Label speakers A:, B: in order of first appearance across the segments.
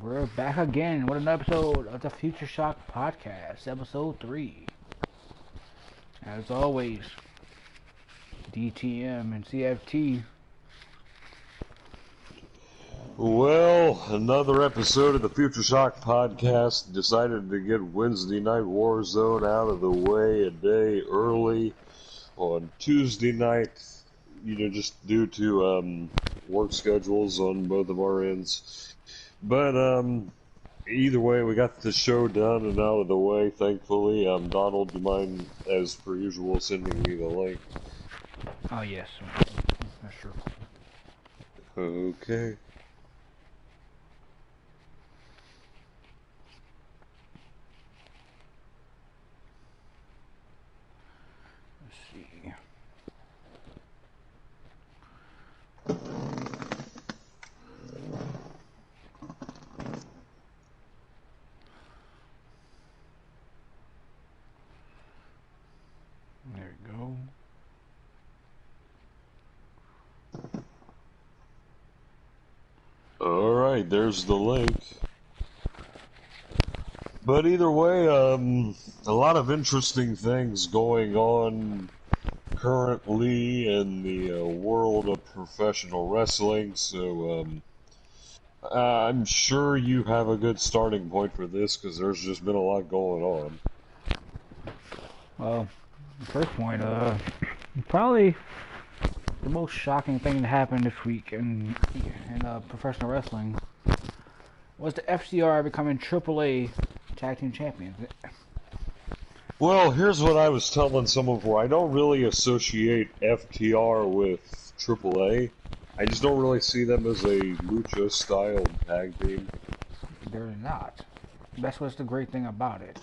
A: We're back again with an episode of the Futureshock podcast, episode 3. As always, DTM and CFT.
B: Well, another episode of the Futureshock podcast. Decided to get Wednesday night Warzone out of the way a day early on Tuesday night, just due to work schedules on both of our ends. But either way, we got the show done and out of the way, thankfully. Donald, do you mind, as per usual, sending me the link?
A: Oh, yes. That's true.
B: Okay.
A: Let's see. There we go.
B: Alright, there's the link. But either way, a lot of interesting things going on currently in the world of professional wrestling, so I'm sure you have a good starting point for this, because there's just been a lot going on.
A: Well, the first point, probably the most shocking thing that happened this week in professional wrestling was the FCR becoming AAA Tag Team Champions.
B: Well, here's what I was telling someone before. I don't really associate FTR with AAA. I just don't really see them as a lucha-style tag team.
A: They're not. That's what's the great thing about it.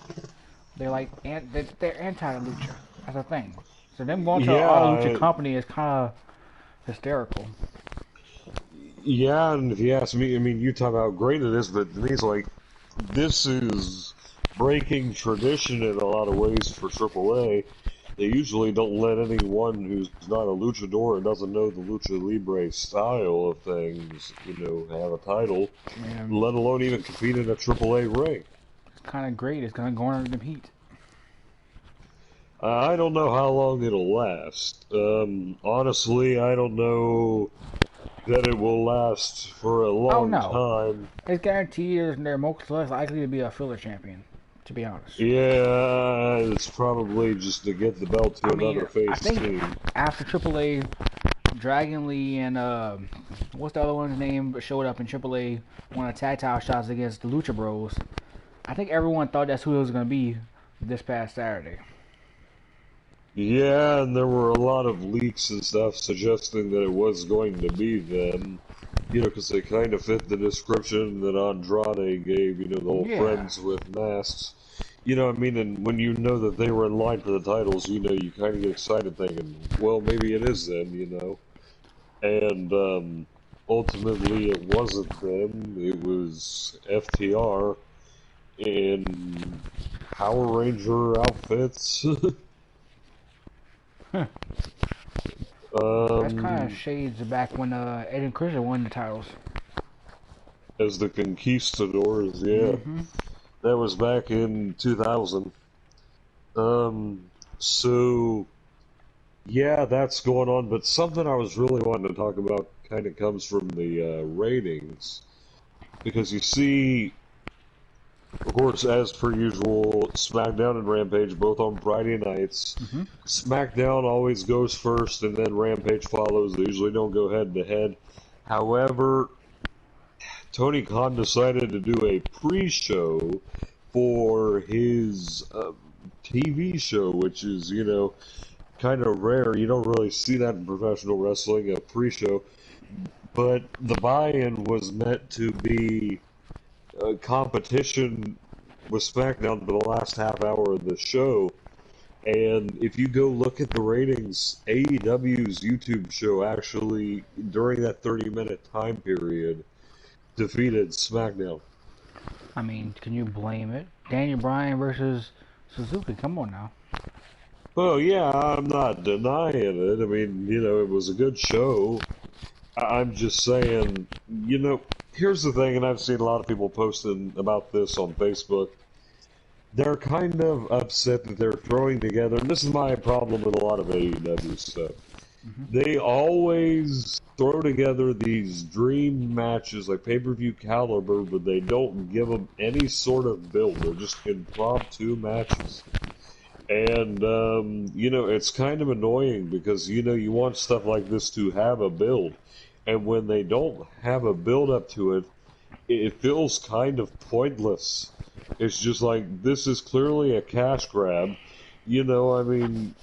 A: They're like, they're anti-lucha. That's a thing. So them going to an all-lucha company is kind of hysterical.
B: Yeah, and if you ask me, I mean, you talk about how great it is, but to me it's like, this is breaking tradition in a lot of ways for AAA. They usually don't let anyone who's not a luchador and doesn't know the lucha libre style of things, have a title, let alone even compete in a AAA ring.
A: It's kind of great. It's going to go under the heat.
B: I don't know how long it'll last. Honestly, I don't know that it will last for a long time.
A: It's guaranteed they're most likely to be a filler champion, to be honest.
B: Yeah, it's probably just to get the belt to another face team.
A: After AAA, Dragon Lee and what's the other one's name showed up in AAA, won a tag title shots against the Lucha Bros. I think everyone thought that's who it was going to be this past Saturday.
B: Yeah, and there were a lot of leaks and stuff suggesting that it was going to be them. Because they kind of fit the description that Andrade gave, the whole friends with masks. And when you know that they were in line for the titles, you kind of get excited thinking, well, maybe it is them, And ultimately it wasn't them, it was FTR in Power Ranger outfits.
A: That's kind of shades back when Ed and Christian won the titles.
B: As the Conquistadors, yeah. That was back in 2000. So, yeah, that's going on. But something I was really wanting to talk about kind of comes from the ratings. Because you see, of course, as per usual, SmackDown and Rampage both on Friday nights. SmackDown always goes first, and then Rampage follows. They usually don't go head-to-head. However, Tony Khan decided to do a pre-show for his TV show, which is, kind of rare. You don't really see that in professional wrestling, a pre-show. But the buy-in was meant to be a competition with SmackDown for the last half hour of the show. And if you go look at the ratings, AEW's YouTube show actually, during that 30-minute time period, defeated SmackDown.
A: I mean, can you blame it? Daniel Bryan versus Suzuki, come on now.
B: Well, yeah, I'm not denying it. I mean, it was a good show. I'm just saying, here's the thing, and I've seen a lot of people posting about this on Facebook. They're kind of upset that they're throwing together, and this is my problem with a lot of AEW stuff.
A: Hmm.
B: They always throw together these dream matches, like pay-per-view caliber, but they don't give them any sort of build. They're just impromptu matches. And, it's kind of annoying because, you want stuff like this to have a build. And when they don't have a build up to it, it feels kind of pointless. It's just like, this is clearly a cash grab. I mean,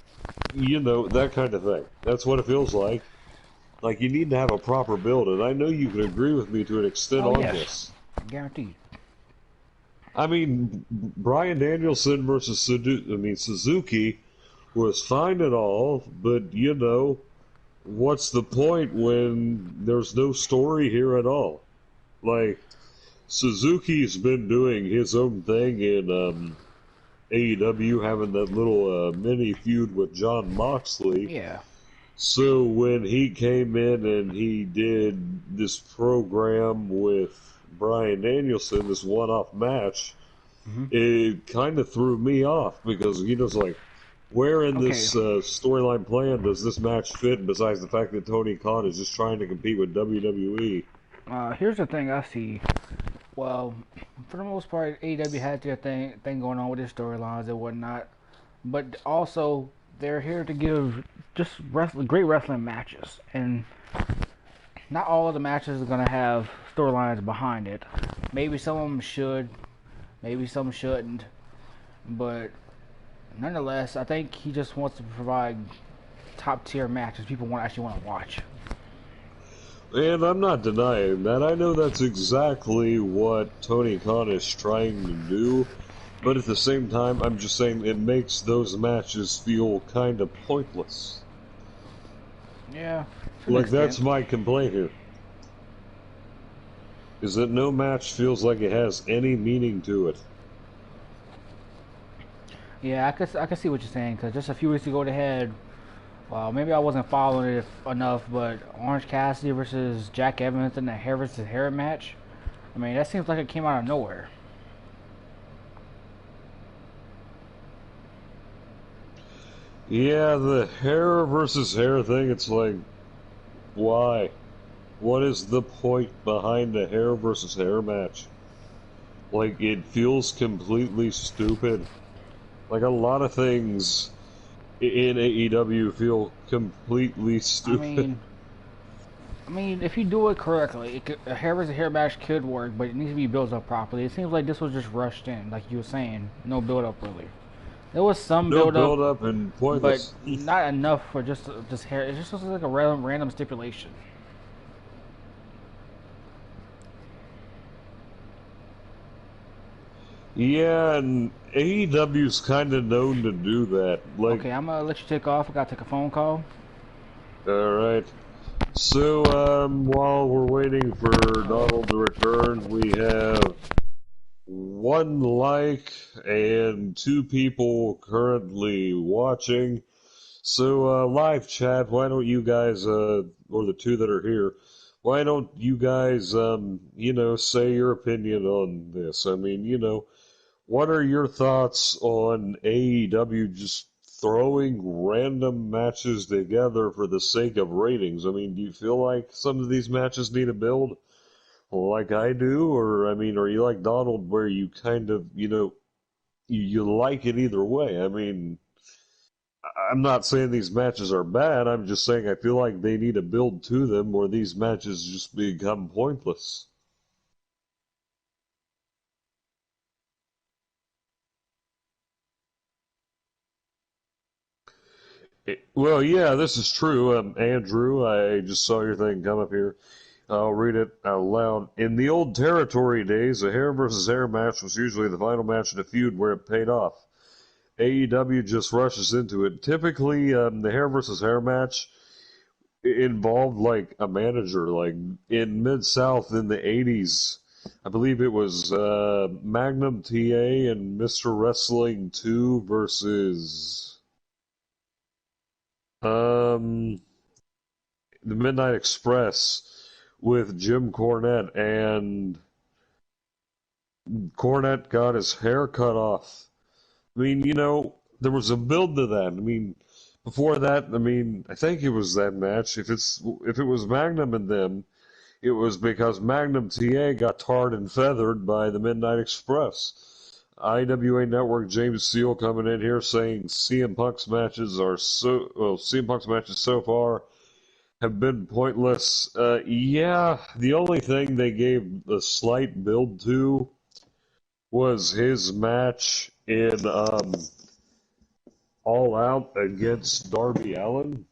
B: that kind of thing. That's what it feels like. Like, you need to have a proper build, and I know you can agree with me to an extent
A: Oh
B: on
A: yes,
B: this.
A: guaranteed.
B: I mean, Bryan Danielson versus Suzuki was fine and all, but, what's the point when there's no story here at all? Like, Suzuki's been doing his own thing in AEW, having that little mini feud with Jon Moxley.
A: Yeah.
B: So when he came in and he did this program with Bryan Danielson, this one-off match,
A: Hmm.
B: it kind of threw me off because it's like, where in
A: Okay.
B: this storyline plan does this match fit? Besides the fact that Tony Khan is just trying to compete with WWE.
A: Here's the thing I see. Well, for the most part, AEW had their thing going on with their storylines and whatnot, but also they're here to give just great wrestling matches, and not all of the matches are gonna have storylines behind it. Maybe some of them should, maybe some shouldn't, but nonetheless, I think he just wants to provide top tier matches people actually want to watch.
B: And I'm not denying that. I know that's exactly what Tony Khan is trying to do. But at the same time, I'm just saying it makes those matches feel kind of pointless.
A: Yeah, to an
B: Like, that's
A: extent.
B: my complaint here. Is that no match feels like it has any meaning to it.
A: Yeah, I could see what you're saying because just a few weeks ago they had, well, maybe I wasn't following it enough, but Orange Cassidy versus Jack Evans in the hair versus hair match. I mean, that seems like it came out of nowhere.
B: Yeah, the hair versus hair thing, it's like, why? What is the point behind the hair versus hair match? Like, it feels completely stupid. Like, a lot of things in AEW feel completely
A: I
B: stupid.
A: mean, if you do it correctly, a hair versus hair match could work, but it needs to be built up properly. It seems like this was just rushed in, like you were saying, no build up really. There was some
B: No
A: build up,
B: build up and
A: but
B: pointless.
A: not enough for just hair. It just looks like a random stipulation.
B: Yeah, and AEW's kind of known to do that. Like,
A: Okay, I'm gonna let you take off. I gotta take a phone call.
B: alright. So, while we're waiting for Donald to return, we have one like and two people currently watching. So, live chat, why don't you guys, or the two that are here, why don't you guys, say your opinion on this? I mean, what are your thoughts on AEW just throwing random matches together for the sake of ratings? I mean, do you feel like some of these matches need a build like I do? Or, I mean, are you like Donald where you kind of, you like it either way? I mean, I'm not saying these matches are bad. I'm just saying I feel like they need a build to them or these matches just become pointless. Well, yeah, this is true. Andrew, I just saw your thing come up here. I'll read it out loud. In the old territory days, a hair versus hair match was usually the final match in a feud where it paid off. AEW just rushes into it. Typically, the hair versus hair match involved like a manager. Like in Mid South in the '80s, I believe it was Magnum TA and Mr. Wrestling 2 versus um, the Midnight Express, with Jim Cornette, and Cornette got his hair cut off. I mean, there was a build to that. I mean, before that, I mean, I think it was that match. If it was Magnum and them, it was because Magnum TA got tarred and feathered by the Midnight Express. IWA Network James Seal coming in here saying CM Punk's matches so far have been pointless. Yeah, the only thing they gave a slight build to was his match in All Out against Darby Allin.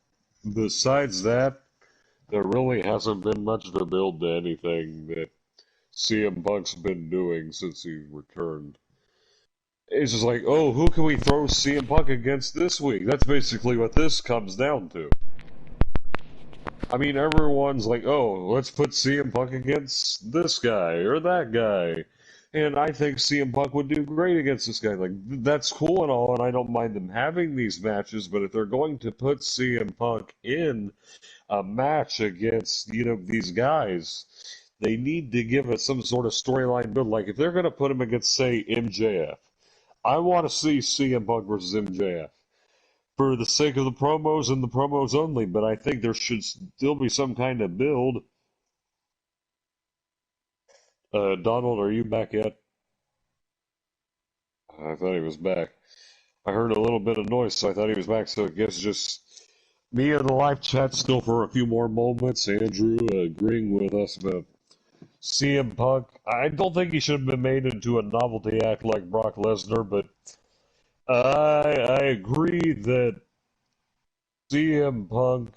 B: Besides that, there really hasn't been much of a build to anything that CM Punk's been doing since he returned. It's just like, oh, who can we throw CM Punk against this week? That's basically what this comes down to. I mean, everyone's like, oh, let's put CM Punk against this guy or that guy. And I think CM Punk would do great against this guy. Like, that's cool and all, and I don't mind them having these matches, but if they're going to put CM Punk in a match against, these guys, they need to give it some sort of storyline build. Like, if they're going to put him against, say, MJF, I want to see CM Punk versus MJF for the sake of the promos and the promos only, but I think there should still be some kind of build. Donald, are you back yet? I thought he was back. I heard a little bit of noise, so I thought he was back. So I guess just me and the live chat still for a few more moments. Andrew agreeing with us about CM Punk. I don't think he should have been made into a novelty act like Brock Lesnar, but I agree that CM Punk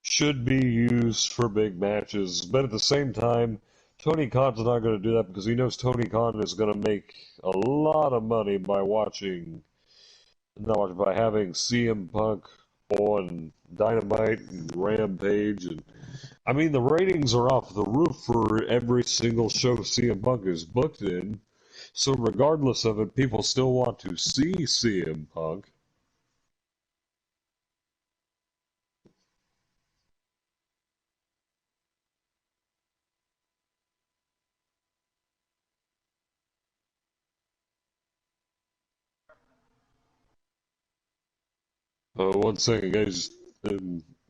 B: should be used for big matches, but at the same time, Tony Khan's not going to do that because he knows Tony Khan is going to make a lot of money by by having CM Punk on Dynamite and Rampage, and I mean the ratings are off the roof for every single show CM Punk is booked in. So regardless of it, people still want to see CM Punk. One second, guys.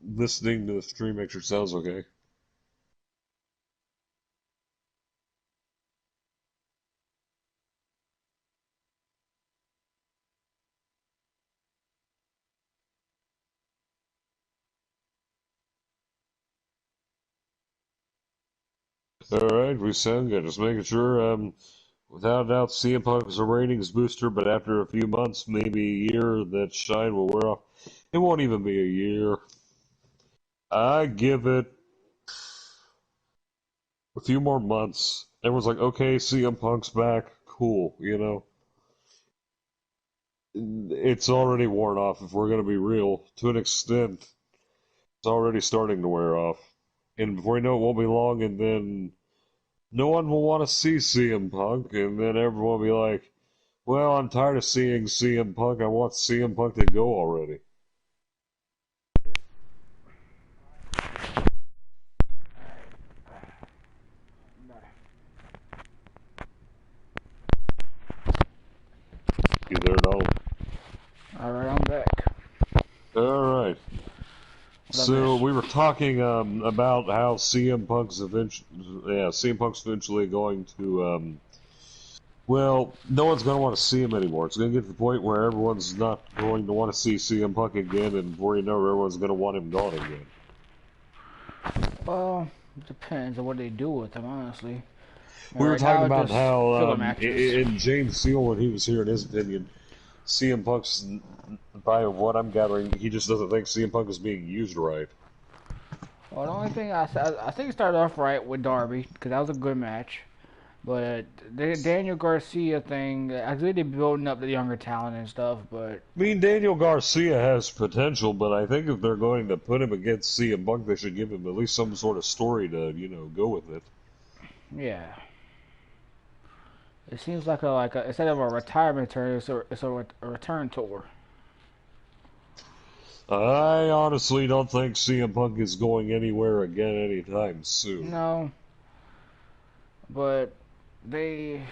B: Listening to the stream make sure it sounds okay. All right, we sound good. Just making sure. Without a doubt, CM Punk is a ratings booster, but after a few months, maybe a year, that shine will wear off. It won't even be a year. I give it a few more months. Everyone's like, okay, CM Punk's back. Cool, It's already worn off, if we're going to be real. To an extent, it's already starting to wear off. And before you know it, won't be long, and then no one will want to see CM Punk, and then everyone will be like, well, I'm tired of seeing CM Punk. I want CM Punk to go already. You there, Donald?
A: Alright, I'm back.
B: All right. So we were talking about how CM Punk's eventually going to well, no one's going to want to see him anymore. It's going to get to the point where everyone's not going to want to see CM Punk again, and before you know it, everyone's going to want him gone again.
A: Well, it depends on what they do with him, honestly.
B: We were talking about how
A: matches.
B: in James Seal, when he was here, in his opinion, CM Punk's, by what I'm gathering, he just doesn't think CM Punk is being used right.
A: Well, the only thing I think it started off right with Darby because that was a good match, but the Daniel Garcia thing, I think they're building up the younger talent and stuff, but
B: I mean, Daniel Garcia has potential, but I think if they're going to put him against CM Punk, they should give him at least some sort of story to, go with it.
A: yeah. It seems like instead of a retirement tour, it's a return tour.
B: I honestly don't think CM Punk is going anywhere again anytime soon.
A: No, but they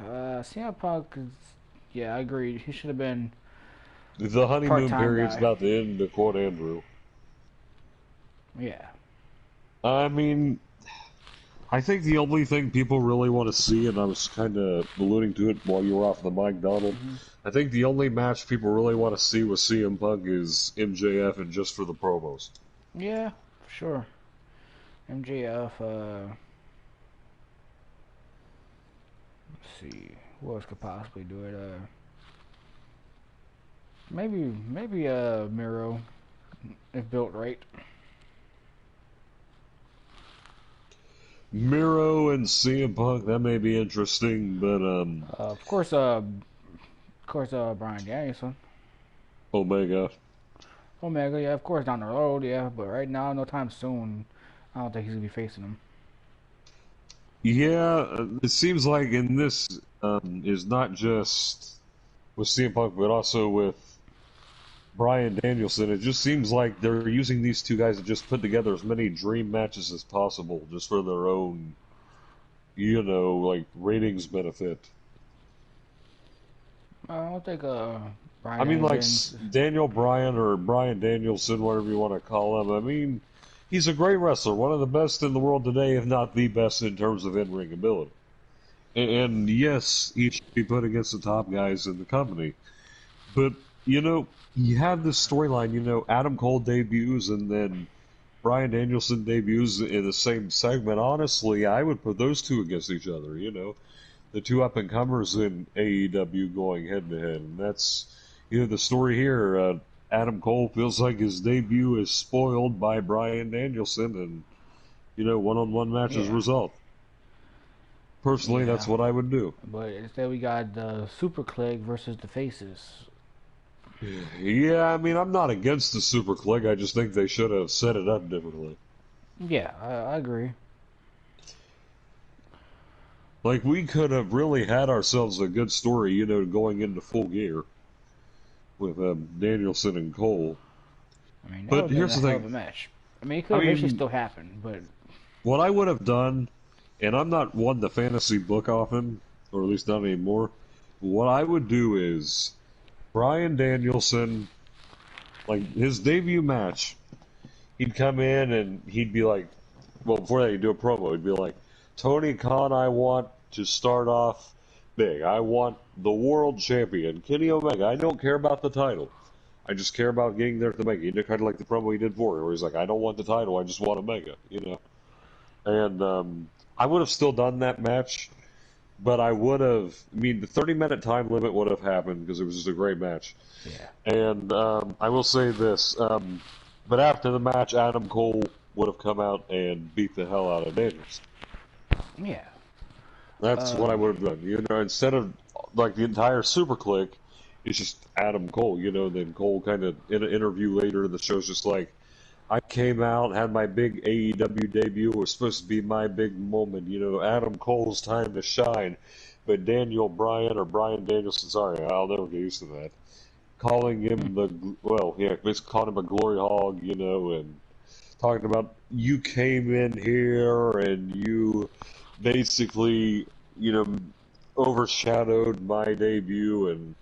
A: CM Punk is, yeah, I agree. He should have been
B: The
A: a
B: honeymoon
A: part-time
B: period's
A: guy.
B: about to end, to quote Andrew.
A: Yeah.
B: I mean, I think the only thing people really want to see, and I was kind of alluding to it while you were off the mic, Donald,
A: Hmm.
B: I think the only match people really want to see with CM Punk is MJF and just for the promos.
A: Yeah, for sure. MJF. Let's see, who else could possibly do it? Maybe Miro if built right.
B: Miro and CM Punk, that may be interesting, but
A: Brian Danielson.
B: Omega.
A: Omega, yeah, of course down the road, yeah, but right now, no time soon. I don't think he's gonna be facing him.
B: Yeah, it seems like in this is not just with CM Punk, but also with Brian Danielson. It just seems like they're using these two guys to just put together as many dream matches as possible, just for their own, like ratings benefit.
A: I don't think
B: I
A: Brian
B: mean, like
A: Danielson's.
B: Daniel Bryan or Brian Danielson, whatever you want to call him. I mean, he's a great wrestler, one of the best in the world today, if not the best in terms of in-ring ability. And yes, he should be put against the top guys in the company. But, you have this storyline, Adam Cole debuts and then Brian Danielson debuts in the same segment. Honestly, I would put those two against each other, the two up-and-comers in AEW going head-to-head. And that's, the story here. Adam Cole feels like his debut is spoiled by Brian Danielson and, one-on-one matches
A: Yeah,
B: result. Personally, that's
A: yeah,
B: what I would do.
A: but instead we got the Super Click versus the Faces.
B: Yeah, I mean, I'm not against the Super Click. I just think they should have set it up differently.
A: Yeah, I agree.
B: Like, we could have really had ourselves a good story, going into Full Gear with Danielson and Cole.
A: I mean, that would
B: But
A: have been
B: here's
A: a
B: the
A: hell of
B: thing.
A: a match. I mean, it could
B: I
A: eventually
B: mean,
A: still happen, but
B: what I would have done, and I'm not one to fantasy book often, or at least not anymore. What I would do is Brian Danielson, like his debut match, he'd come in and he'd be like, well, before that, he'd do a promo. He'd be like, Tony Khan, I want to start off big. I want the world champion, Kenny Omega. I don't care about the title. I just care about getting there to Omega. You know, kind of like the promo he did for it, where he's like, I don't want the title. I just want Omega. And I would have still done that match, but I would have. I mean, the 30-minute time limit would have happened because it was just a great match.
A: yeah,
B: And I will say this, but after the match, Adam Cole would have come out and beat the hell out of Daniels.
A: yeah.
B: That's what I
A: Um,
B: would have done. Instead of like the entire Super Click, it's just Adam Cole. Then Cole kind of in an interview later in the show's just like, I came out, had my big AEW debut. It was supposed to be my big moment. Adam Cole's time to shine. But Daniel Bryan or Brian Danielson, sorry, I'll never get used to that. Calling him basically calling him a glory hog, and talking about you came in here and you basically, you know, overshadowed my debut, and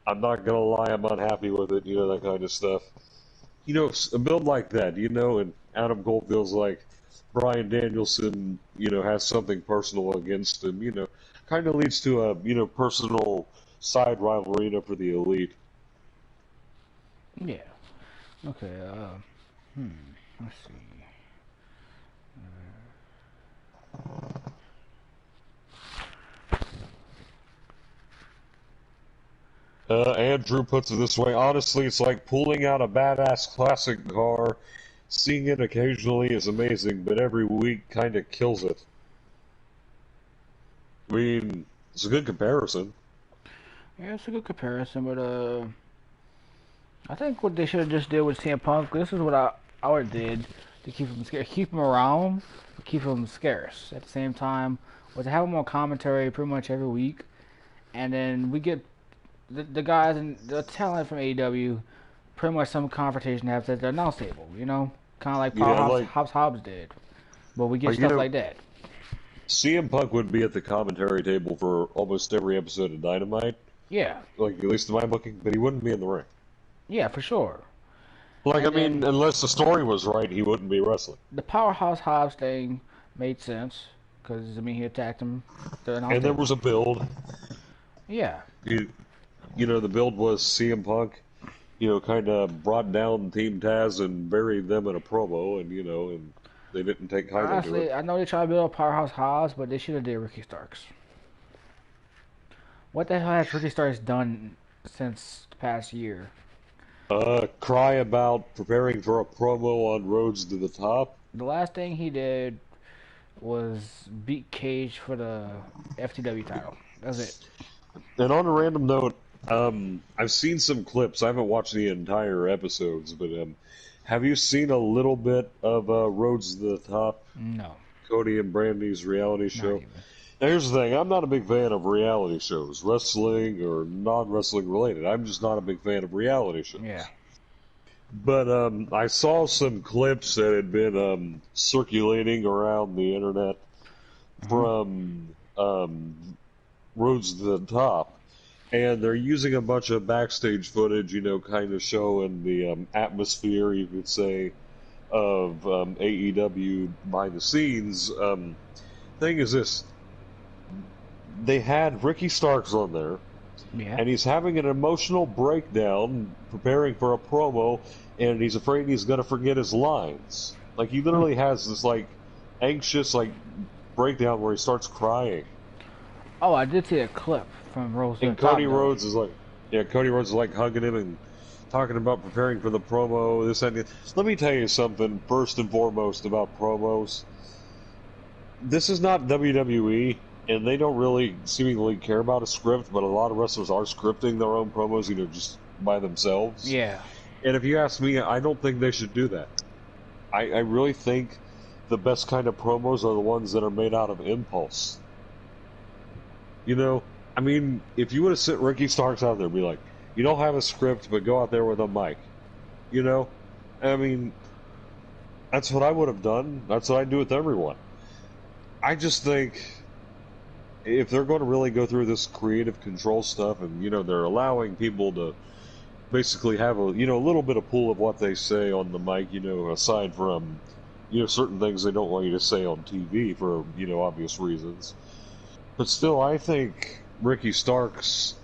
B: I'm not gonna lie, I'm unhappy with it, that kind of stuff. A build like that, and Adam Cole feels like Brian Danielson, has something personal against him, kind of leads to a, personal side rivalry, for the elite.
A: yeah. Okay. Hmm. Let's see.
B: Andrew puts it this way. Honestly, it's like pulling out a badass classic car. Seeing it occasionally is amazing, but every week kind of kills it. I mean, it's a good comparison.
A: Yeah, it's a good comparison, but I think what they should have just did with CM Punk. This is what I would did to keep him scarce, keep him around, but keep him scarce. At the same time, was to have him on commentary pretty much every week, and then we get the guys and the talent from AEW pretty much some confrontation happens at the announce table. You know, kind of like
B: Yeah,
A: Powerhouse
B: like,
A: Hobbs did. But we get
B: you
A: stuff
B: know,
A: like that.
B: CM Punk would be at the commentary table for almost every episode of Dynamite,
A: Yeah,
B: like at least in my booking, but he wouldn't be in the ring.
A: yeah, for sure.
B: Like, I
A: And
B: mean,
A: then
B: unless the story was right, he wouldn't be wrestling.
A: the Powerhouse Hobbs thing made sense because I mean he attacked him at the announce
B: And there
A: table.
B: was a build.
A: Yeah,
B: You, the build was CM Punk, kind of brought down Team Taz and buried them in a promo, and they didn't take kindly to it.
A: honestly, I know they try to build up Powerhouse Hobbs, but they should have did Ricky Starks. What the hell has Ricky Starks done since the past year?
B: Cry about preparing for a promo on Roads to the Top.
A: The last thing he did was beat Cage for the FTW title. That's it.
B: And on a random note, I've seen some clips. I haven't watched the entire episodes, but have you seen a little bit of Roads to the Top?
A: No,
B: Cody and Brandy's reality
A: not
B: show.
A: even.
B: Now, here's the thing. I'm not a big fan of reality shows, wrestling or non-wrestling related. I'm just not a big fan of reality shows.
A: Yeah.
B: But I saw some clips that had been circulating around the internet
A: Hmm.
B: from Roads to the Top, and they're using a bunch of backstage footage, kind of showing the atmosphere, you could say, of AEW behind the scenes. Thing is this. They had Ricky Starks on there,
A: Yeah.
B: and he's having an emotional breakdown preparing for a promo, and he's afraid he's going to forget his lines. Like, he
A: Hmm.
B: literally has this, like, anxious, like, breakdown where he starts crying.
A: Oh, I did see a clip from Rose to the
B: And
A: Top
B: Cody
A: though.
B: Rhodes is like, yeah, Cody Rhodes is like hugging him and talking about preparing for the promo, this and that. Let me tell you something, first and foremost, about promos. This is not WWE, and they don't really seemingly care about a script, but a lot of wrestlers are scripting their own promos, just by themselves.
A: Yeah.
B: And if you ask me, I don't think they should do that. I really think the best kind of promos are the ones that are made out of impulse. I mean, if you would have sent Ricky Starks out there and be like, you don't have a script, but go out there with a mic. You know? I mean, that's what I would have done. That's what I do with everyone. I just think if they're going to really go through this creative control stuff and, they're allowing people to basically have a little bit of pull of what they say on the mic, aside from, certain things they don't want you to say on TV for, obvious reasons. But still, I think Ricky Starks,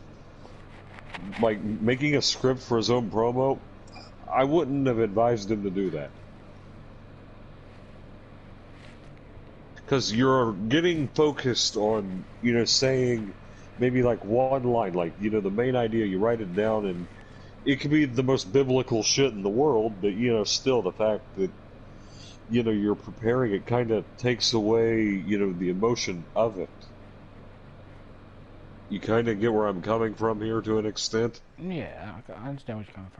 B: like, making a script for his own promo, I wouldn't have advised him to do that. Because you're getting focused on, saying maybe like one line, like, the main idea, you write it down, and it could be the most biblical shit in the world, but, still the fact that, you're preparing it kind of takes away, the emotion of it. You kind of get where I'm coming from here to an extent.
A: Yeah, I understand where you're coming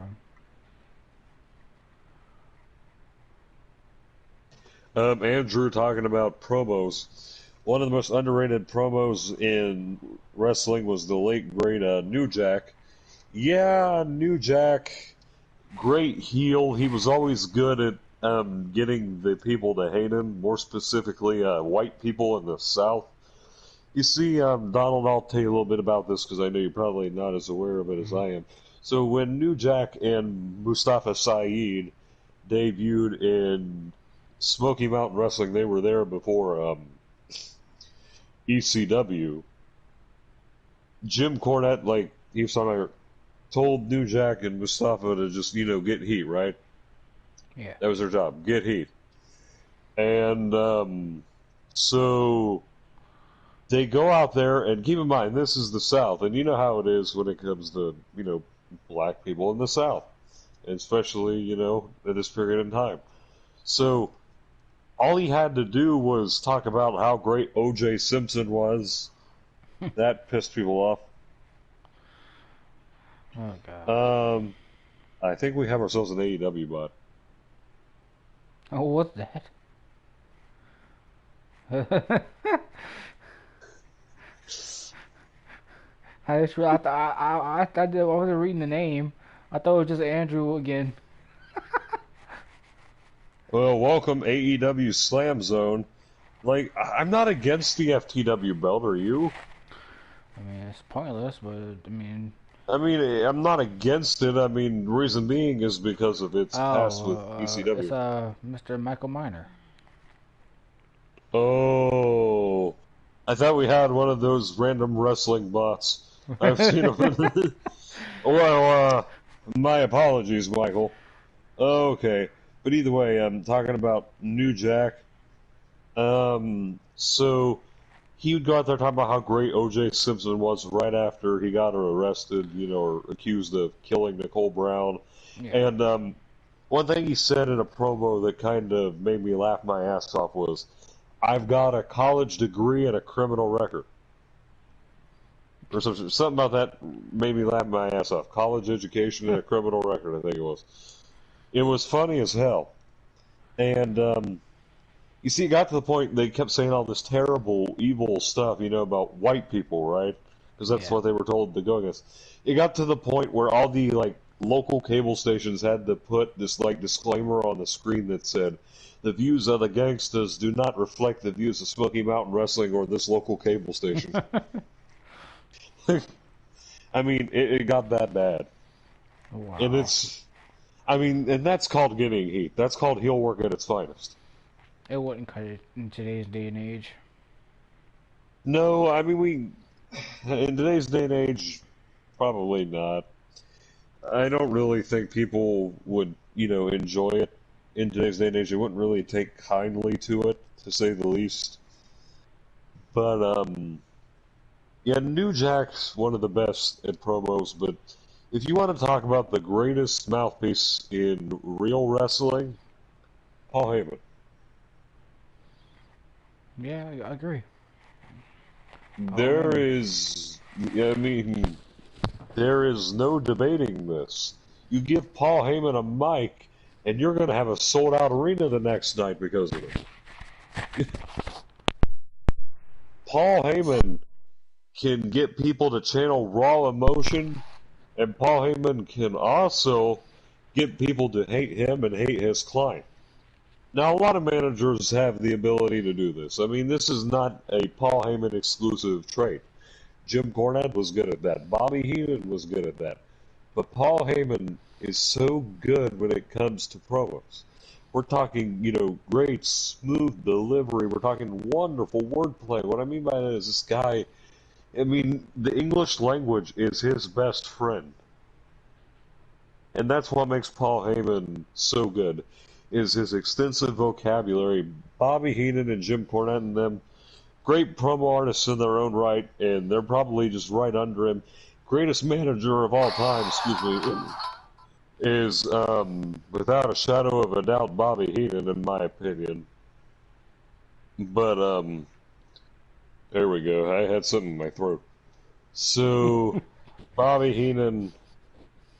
A: from.
B: Andrew talking about promos. One of the most underrated promos in wrestling was the late great New Jack. Yeah, New Jack, great heel. He was always good at getting the people to hate him, more specifically white people in the South. You see, Donald, I'll tell you a little bit about this because I know you're probably not as aware of it as
A: Hmm.
B: I am. So when New Jack and Mustafa Saeed debuted in Smoky Mountain Wrestling, they were there before ECW. Jim Cornette, like he was talking about, told New Jack and Mustafa to just get heat, right?
A: Yeah.
B: That was their job, get heat. And so they go out there, and keep in mind, this is the South, and you know how it is when it comes to, black people in the South, and especially, at this period in time. So all he had to do was talk about how great O.J. Simpson was. That pissed people off.
A: Oh God.
B: Um, I think we have ourselves an AEW bot.
A: Oh, what's that? I just I wasn't reading the name. I thought it was just Andrew again.
B: Well, welcome AEW Slam Zone. Like, I'm not against the FTW belt, are you?
A: I mean, it's pointless, but I mean,
B: I mean, I'm not against it. I mean, reason being is because of its past with
A: it's
B: ECW.
A: Mr. Michael Miner.
B: Oh, I thought we had one of those random wrestling bots. I've seen them. Well, my apologies, Michael. Okay, but either way, I'm talking about New Jack. So he would go out there talking about how great O.J. Simpson was right after he got her arrested, or accused of killing Nicole Brown.
A: Yeah.
B: And one thing he said in a promo that kind of made me laugh my ass off was, "I've got a college degree and a criminal record." Or something about that made me laugh my ass off. College education and a criminal record, I think it was. It was funny as hell. And you see, it got to the point they kept saying all this terrible, evil stuff, about white people, right? Because that's
A: Yeah.
B: what they were told to go against. It got to the point where all the local cable stations had to put this disclaimer on the screen that said, "The views of the gangsters do not reflect the views of Smoky Mountain Wrestling or this local cable station." I mean, it got that bad, and
A: Wow.
B: and that's called getting heat. That's called heel work at its finest.
A: It wouldn't cut it in today's day and age.
B: No, I mean in today's day and age, probably not. I don't really think people would, enjoy it in today's day and age. They wouldn't really take kindly to it, to say the least. But yeah, New Jack's one of the best at promos. But if you want to talk about the greatest mouthpiece in real wrestling, Paul Heyman.
A: Yeah, I agree. Paul
B: There
A: Heyman.
B: is, I mean, there is no debating this. You give Paul Heyman a mic, and you're going to have a sold-out arena the next night because of it. Paul Heyman can get people to channel raw emotion, and Paul Heyman can also get people to hate him and hate his client. Now, a lot of managers have the ability to do this. I mean, this is not a Paul Heyman exclusive trait. Jim Cornette was good at that. Bobby Heenan was good at that. But Paul Heyman is so good when it comes to promos. We're talking, great, smooth delivery. We're talking wonderful wordplay. What I mean by that is this guy, I mean, the English language is his best friend. And that's what makes Paul Heyman so good, is his extensive vocabulary. Bobby Heenan and Jim Cornette and them, great promo artists in their own right, and they're probably just right under him. Greatest manager of all time, excuse me, is without a shadow of a doubt Bobby Heenan, in my opinion. But there we go. I had something in my throat. So Bobby Heenan,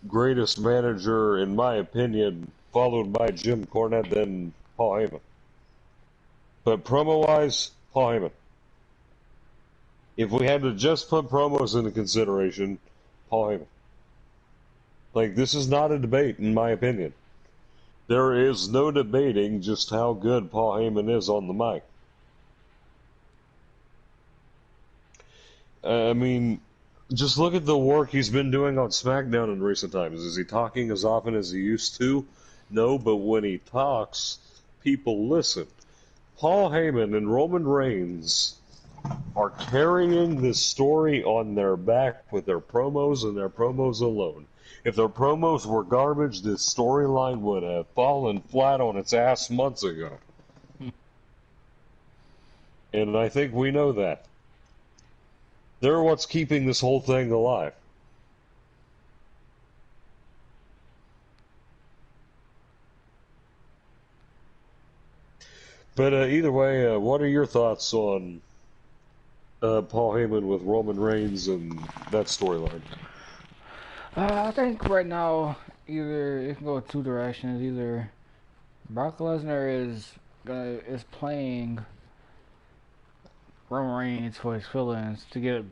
B: greatest manager in my opinion, followed by Jim Cornette, then Paul Heyman. But promo-wise, Paul Heyman. If we had to just put promos into consideration, Paul Heyman. Like, this is not a debate, in my opinion. There is no debating just how good Paul Heyman is on the mic. I mean, just look at the work he's been doing on SmackDown in recent times. Is he talking as often as he used to? No, but when he talks, people listen. Paul Heyman and Roman Reigns are carrying this story on their back with their promos and their promos alone. If their promos were garbage, this storyline would have fallen flat on its ass months ago. And I think we know that. They're what's keeping this whole thing alive. But either way, what are your thoughts on Paul Heyman with Roman Reigns and that storyline?
A: I think right now either it can go two directions. Either Brock Lesnar is playing Roman Reigns for his feelings to get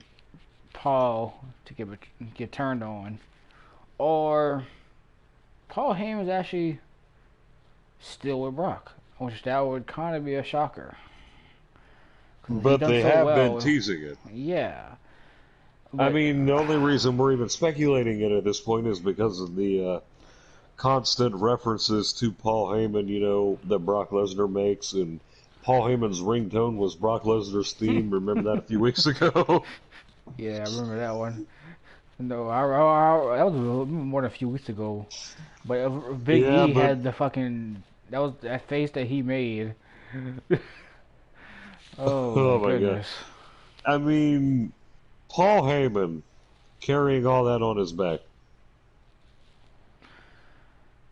A: Paul to get turned on, or Paul Heyman's actually still with Brock, which that would kind of be a shocker. 'Cause he
B: But
A: done
B: they
A: so
B: have been
A: well.
B: teasing it.
A: Yeah.
B: I
A: But
B: mean, the only reason we're even speculating it at this point is because of the constant references to Paul Heyman, that Brock Lesnar makes, and Paul Heyman's ringtone was Brock Lesnar's theme. Remember that a few weeks ago?
A: yeah, I remember that one. No, that was more than a few weeks ago. But Big
B: Yeah,
A: E
B: but
A: had the fucking that was that face that he made. Oh my
B: oh my god.
A: goodness.
B: I mean, Paul Heyman carrying all that on his back.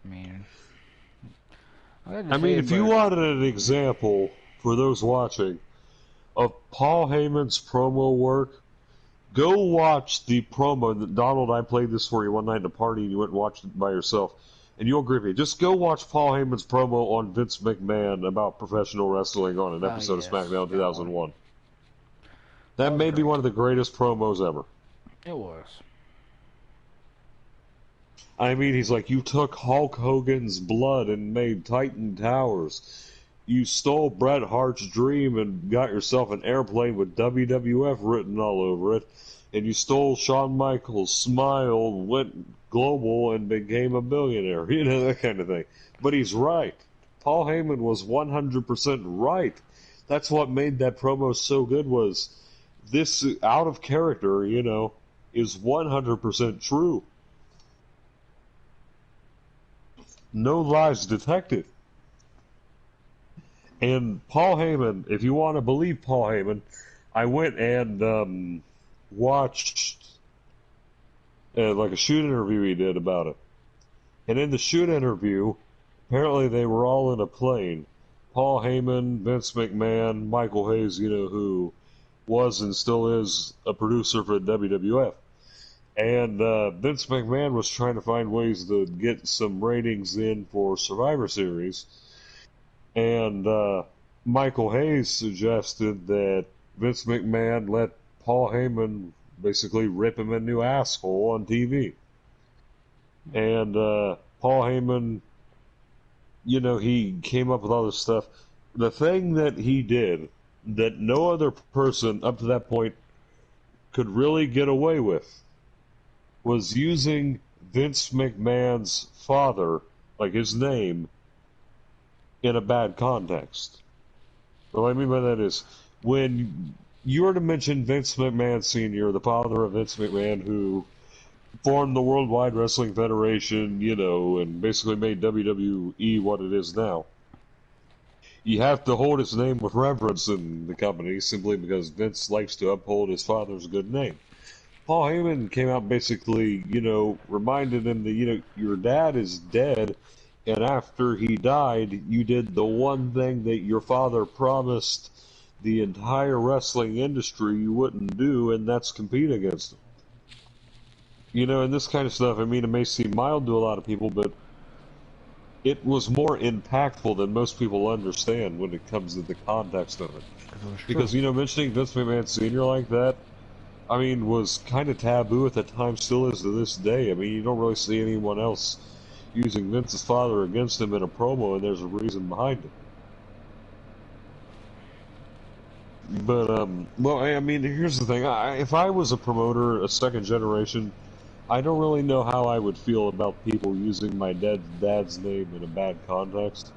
A: I mean, I had to
B: I mean,
A: say,
B: if you
A: but
B: wanted an example for those watching of Paul Heyman's promo work, go watch the promo that Donald I played this for you one night at a party and you went and watched it by yourself. And you'll agree with me. Just go watch Paul Heyman's promo on Vince McMahon about professional wrestling on an episode of
A: yes,
B: SmackDown
A: that one.
B: 2001.
A: That
B: That
A: was
B: may be one
A: great.
B: of the greatest promos ever.
A: It was.
B: I mean, he's like, you took Hulk Hogan's blood and made Titan Towers. You stole Bret Hart's dream and got yourself an airplane with WWF written all over it. And you stole Shawn Michaels' smile, went global, and became a billionaire. You know, that kind of thing. But he's right. Paul Heyman was 100% right. That's what made that promo so good was this out of character, is 100% true. No lies detected. And Paul Heyman, if you want to believe Paul Heyman, I went and watched like a shoot interview he did about it. And in the shoot interview, apparently they were all in a plane. Paul Heyman, Vince McMahon, Michael Hayes, who was and still is a producer for the WWF. And Vince McMahon was trying to find ways to get some ratings in for Survivor Series. And Michael Hayes suggested that Vince McMahon let Paul Heyman basically rip him a new asshole on TV. And Paul Heyman, he came up with all this stuff. The thing that he did that no other person up to that point could really get away with was using Vince McMahon's father, like his name, in a bad context. What I mean by that is, when you were to mention Vince McMahon Sr., the father of Vince McMahon, who formed the Worldwide Wrestling Federation, and basically made WWE what it is now, you have to hold his name with reverence in the company simply because Vince likes to uphold his father's good name. Paul Heyman came out and basically, reminded him that, your dad is dead, and after he died, you did the one thing that your father promised the entire wrestling industry you wouldn't do, and that's compete against him. And this kind of stuff, I mean, it may seem mild to a lot of people, but it was more impactful than most people understand when it comes to the context of it. Because, mentioning Vince McMahon Sr. like that, I mean, was kind of taboo at the time, still is to this day. I mean, you don't really see anyone else using Vince's father against him in a promo, and there's a reason behind it. But, well, I mean, here's the thing. If I was a promoter, a second generation, I don't really know how I would feel about people using my dad's name in a bad context.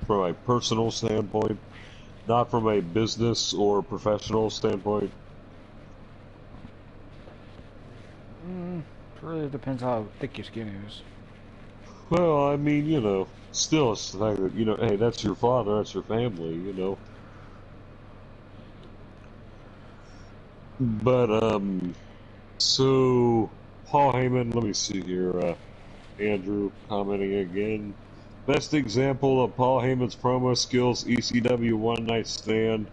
B: From a personal standpoint, not from a business or professional standpoint.
A: It really depends how thick your skin is.
B: Well, I mean, still it's the fact that, hey, that's your father, that's your family. But, so, Paul Heyman, let me see here, Andrew commenting again. Best example of Paul Heyman's promo skills, ECW One Night Stand,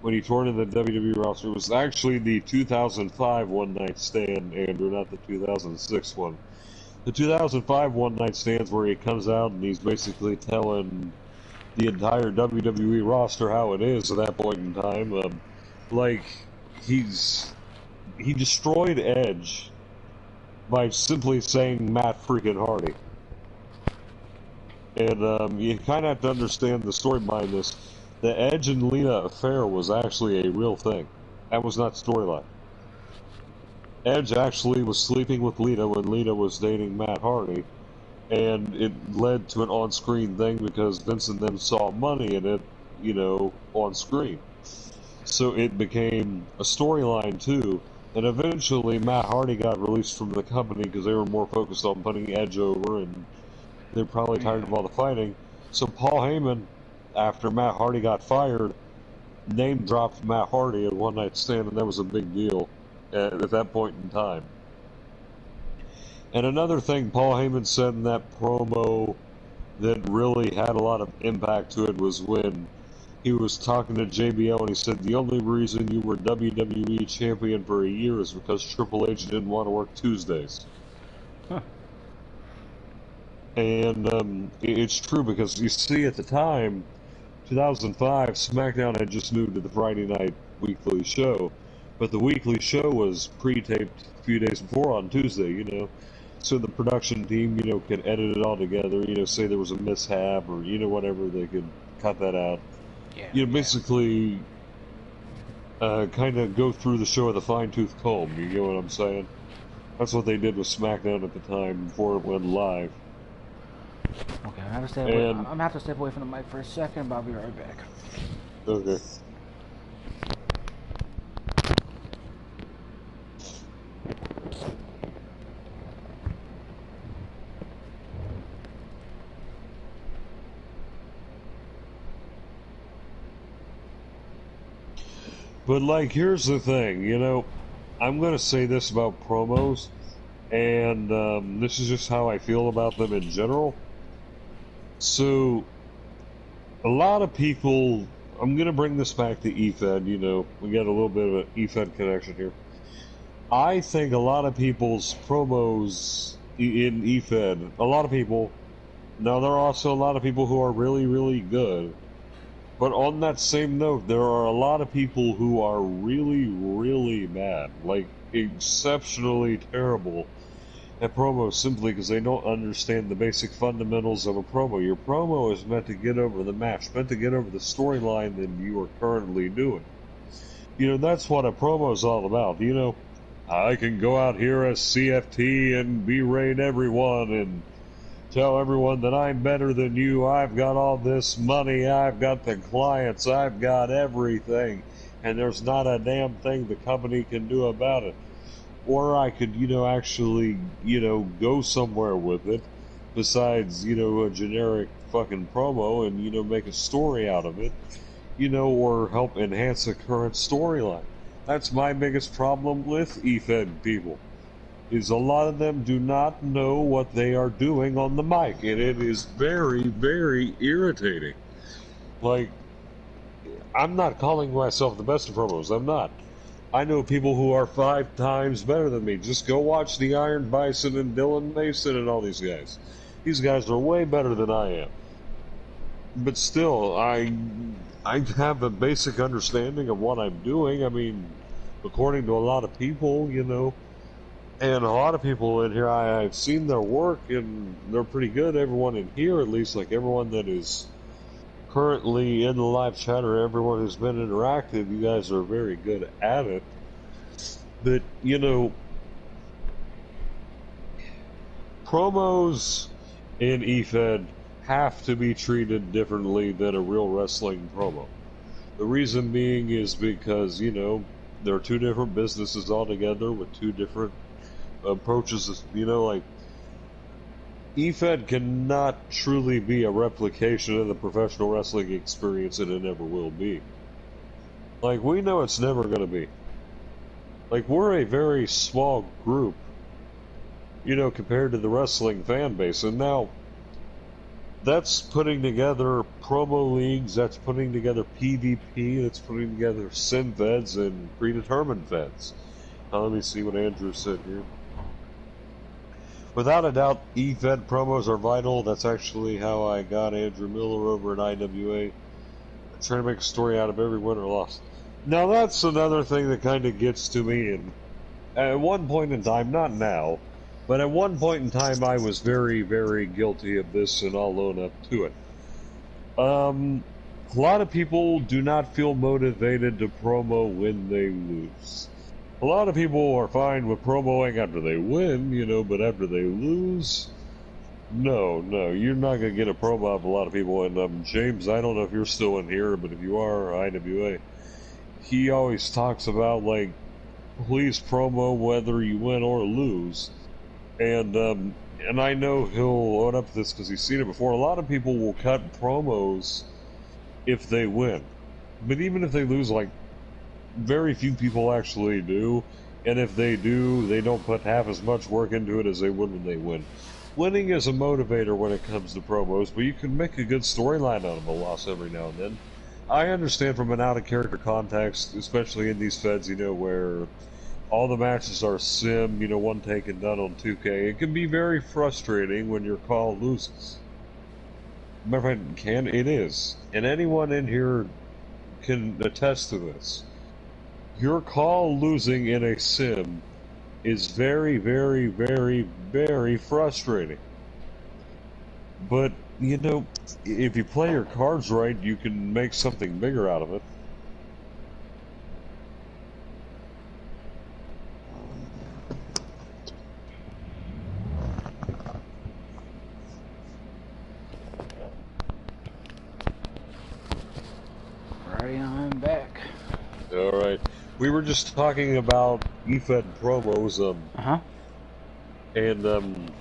B: when he toured in the WWE roster, was actually the 2005 One Night Stand, Andrew, not the 2006 one. The 2005 One Night Stands where he comes out and he's basically telling the entire WWE roster how it is at that point in time. Like, he destroyed Edge by simply saying Matt freaking Hardy. And you kind of have to understand the story behind this. The Edge and Lita affair was actually a real thing. That was not storyline. Edge actually was sleeping with Lita when Lita was dating Matt Hardy, and it led to an on-screen thing because Vince and them saw money in it, you know, on screen. So it became a storyline too, and eventually Matt Hardy got released from the company because they were more focused on putting Edge over, and they're probably tired of all the fighting. So Paul Heyman, after Matt Hardy got fired, name dropped Matt Hardy at One Night Stand, and that was a big deal at that point in time. And another thing Paul Heyman said in that promo that really had a lot of impact to it was when he was talking to JBL, and he said the only reason you were WWE champion for a year is because Triple H didn't want to work Tuesdays.
A: Huh.
B: And it's true because you see at the time, 2005, SmackDown had just moved to the Friday night weekly show, but the weekly show was pre-taped a few days before on Tuesday, you know, so the production team, you know, could edit it all together, you know, say there was a mishap or, you know, whatever, they could cut that out.
A: Yeah.
B: You know, basically kind of go through the show with a fine-tooth comb, you get what I'm saying? That's what they did with SmackDown at the time before it went live.
A: Okay, I'm gonna have to step away from the mic for a second, but I'll be right back.
B: Okay. But, like, here's the thing, you know, I'm going to say this about promos, and this is just how I feel about them in general. So, a lot of people, I'm going to bring this back to EFED, you know, we got a little bit of an EFED connection here. I think a lot of people's promos in EFED, a lot of people, now there are also a lot of people who are really, really good. But on that same note, there are a lot of people who are really, really bad, like exceptionally terrible at promos simply because they don't understand the basic fundamentals of a promo. Your promo is meant to get over the match, meant to get over the storyline that you are currently doing. You know, that's what a promo is all about. You know, I can go out here as CFT and berate everyone and tell everyone that I'm better than you, I've got all this money, I've got the clients, I've got everything, and there's not a damn thing the company can do about it. Or I could, you know, actually, you know, go somewhere with it, besides, you know, a generic fucking promo and, you know, make a story out of it, you know, or help enhance a current storyline. That's my biggest problem with EFED people. Is a lot of them do not know what they are doing on the mic, and it is very, very irritating. Like, I'm not calling myself the best of promos, I'm not. I know people who are 5 times better than me. Just go watch the Iron Bison and Dylan Mason and all these guys. These guys are way better than I am. But still, I have a basic understanding of what I'm doing. I mean, according to a lot of people, you know, and a lot of people in here, I've seen their work, and they're pretty good. Everyone in here, at least, like everyone that is currently in the live chat or everyone who's been interactive, you guys are very good at it. But, you know, promos in EFED have to be treated differently than a real wrestling promo. The reason being is because, you know, there are 2 different businesses altogether with 2 different approaches, you know, like EFED cannot truly be a replication of the professional wrestling experience, and it never will be. Like, we know it's never going to be. Like, we're a very small group, you know, compared to the wrestling fan base, and now that's putting together promo leagues, that's putting together PvP, that's putting together SIM EFEDs and predetermined feds. Let me see what Andrew said here. Without a doubt, EFED promos are vital. That's actually how I got Andrew Miller over at IWA. I'm trying to make a story out of every win or loss. Now, that's another thing that kind of gets to me. And at one point in time, not now, But at one point in time, I was very, very guilty of this, and I'll own up to it. A lot of people do not feel motivated to promo when they lose. A lot of people are fine with promoing after they win, you know, but after they lose, no, you're not going to get a promo of a lot of people. And James, I don't know if you're still in here, but if you are, IWA, he always talks about, like, please promo whether you win or lose. And I know he'll own up to this because he's seen it before. A lot of people will cut promos if they win. But even if they lose, like, very few people actually do. And if they do, they don't put half as much work into it as they would when they win. Winning is a motivator when it comes to promos, but you can make a good storyline out of a loss every now and then. I understand from an out-of-character context, especially in these feds, you know, where all the matches are sim, you know, one take and done on 2K. It can be very frustrating when your call loses. My friend, it is. And anyone in here can attest to this. Your call losing in a sim is very, very, very, very frustrating. But, you know, if you play your cards right, you can make something bigger out of it.
A: Alright, I'm back.
B: Alright. We were just talking about EFED promos, and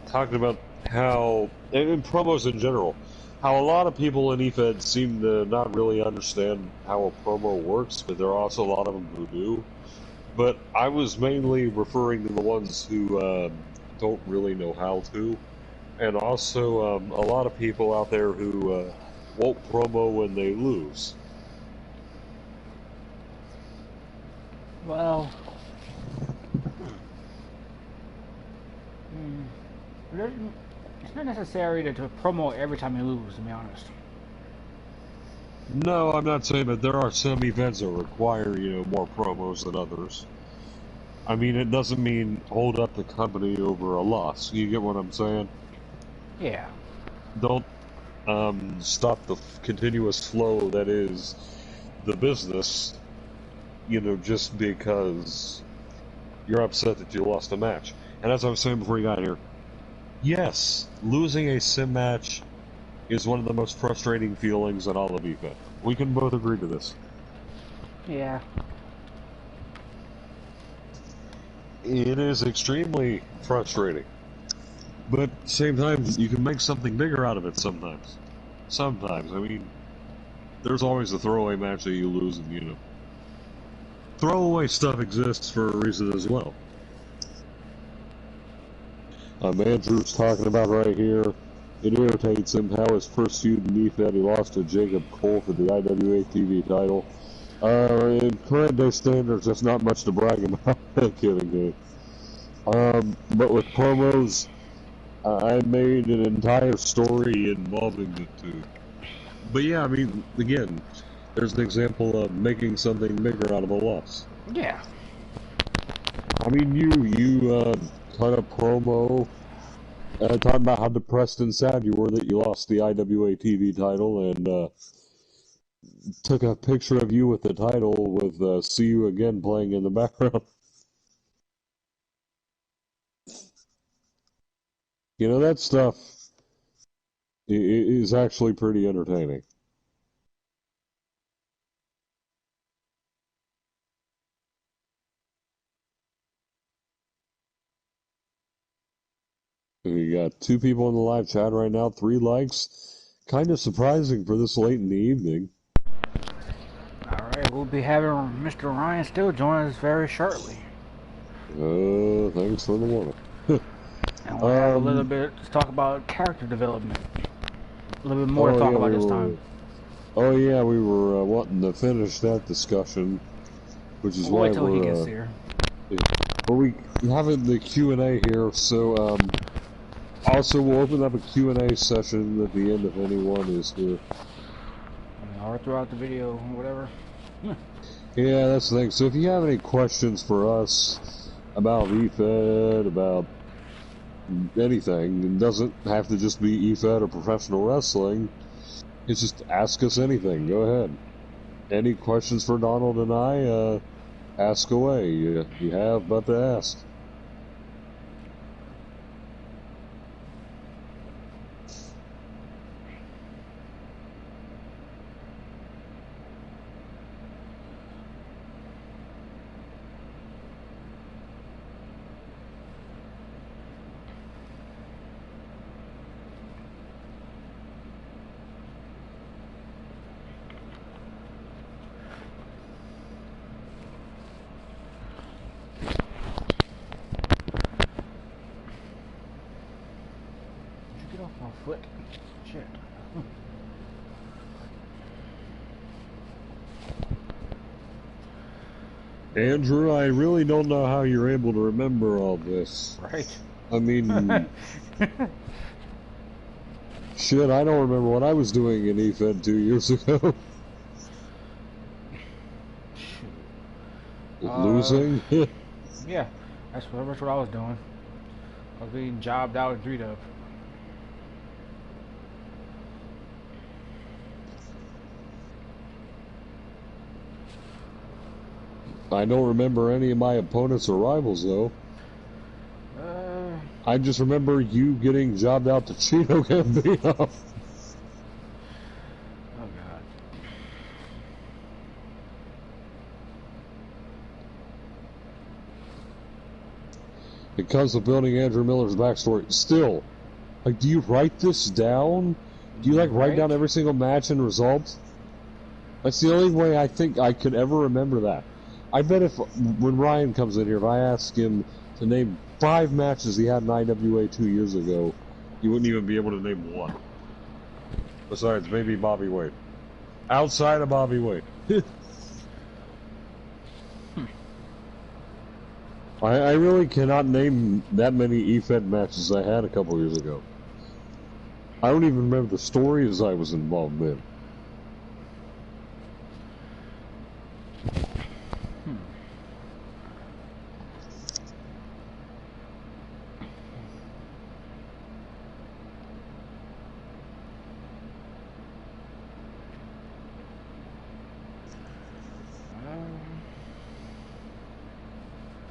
B: talking about how, and promos in general, how a lot of people in EFED seem to not really understand how a promo works, but there are also a lot of them who do. But I was mainly referring to the ones who don't really know how to, and also a lot of people out there who won't promo when they lose.
A: Well, it's not necessary to promo every time you lose, to be honest.
B: No, I'm not saying that. There are some events that require, you know, more promos than others. I mean, it doesn't mean hold up the company over a loss. You get what I'm saying?
A: Yeah.
B: Don't stop the continuous flow that is the business, you know, just because you're upset that you lost a match. And as I was saying before you got here, yes, losing a sim match is one of the most frustrating feelings in all of EFED. We can both agree to this.
A: Yeah.
B: It is extremely frustrating. But at the same time, you can make something bigger out of it sometimes. Sometimes. I mean, there's always a throwaway match that you lose, and, you know, throwaway stuff exists for a reason as well. Andrew's talking about right here, it irritates him how his first feud in EFED, he lost to Jacob Cole for the IWA TV title. In current day standards, that's not much to brag about. Kidding. But with promos, I made an entire story involving the two. But yeah, I mean, again, there's an example of making something bigger out of a loss.
A: Yeah.
B: I mean, you cut a promo talking about how depressed and sad you were that you lost the IWA TV title, and took a picture of you with the title with "See You Again" playing in the background. You know, that stuff is actually pretty entertaining. We got 2 people in the live chat right now, 3 likes. Kind of surprising for this late in the evening.
A: Alright, we'll be having Mr. Ryan Still join us very shortly.
B: Thanks for the warning.
A: And we'll have a little bit to talk about character development. A little bit more to talk about this time.
B: Oh yeah, we were wanting to finish that discussion, which is why
A: wait till he gets here.
B: Well, we have the Q&A here, so also we'll open up a Q&A session at the end if anyone is here.
A: Or throughout the video, whatever.
B: Yeah, that's the thing. So if you have any questions for us about EFED, about anything. It doesn't have to just be EFED or professional wrestling. It's just ask us anything. Go ahead. Any questions for Donald and I, ask away. You have but to ask.
A: Get off my foot. Shit.
B: Andrew, I really don't know how you're able to remember all this.
A: Right.
B: I mean, shit, I don't remember what I was doing in EFED 2 years ago. Losing?
A: Yeah, that's what I was doing. I was being jobbed out and 3'd up.
B: I don't remember any of my opponents or rivals, though. I just remember you getting jobbed out to Chino Gambino.
A: Oh, God.
B: It comes to building Andrew Miller's backstory. Still, like, do you write this down? Do you, like, write down every single match and result? That's the only way I think I could ever remember that. I bet if, when Ryan comes in here, if I ask him to name 5 matches he had in IWA 2 years ago, he wouldn't even be able to name one. Besides, maybe Bobby Wade. Outside of Bobby Wade. I really cannot name that many EFED matches I had a couple years ago. I don't even remember the stories I was involved in.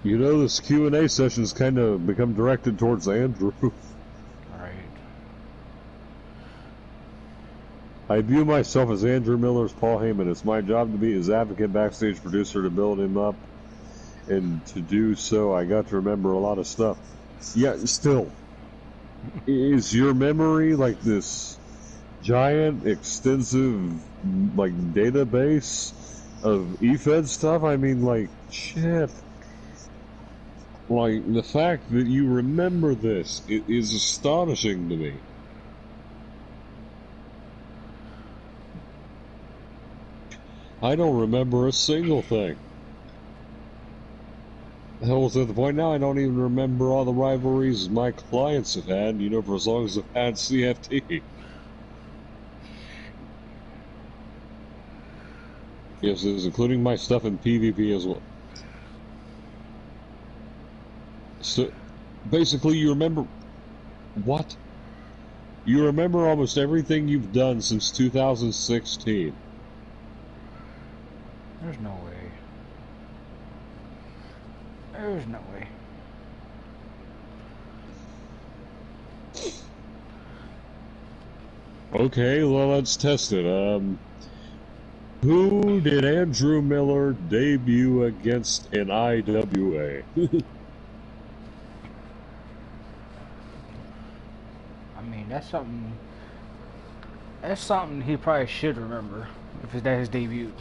B: You know, this Q&A session's kind of become directed towards Andrew.
A: Right.
B: I view myself as Andrew Miller's Paul Heyman. It's my job to be his advocate, backstage producer, to build him up. And to do so, I got to remember a lot of stuff. Yeah, still. Is your memory like this giant, extensive, like, database of EFED stuff? I mean, like, shit. Like, the fact that you remember this is astonishing to me. I don't remember a single thing. Hell, at the point now, I don't even remember all the rivalries my clients have had, you know, for as long as I've had CFT. Yes, this is including my stuff in PvP as well. So, basically, you remember... What? You remember almost everything you've done since 2016.
A: There's no way. There's no way.
B: Okay, well, let's test it. Who did Andrew Miller debut against in IWA?
A: I mean, that's something he probably should remember if it's his debut.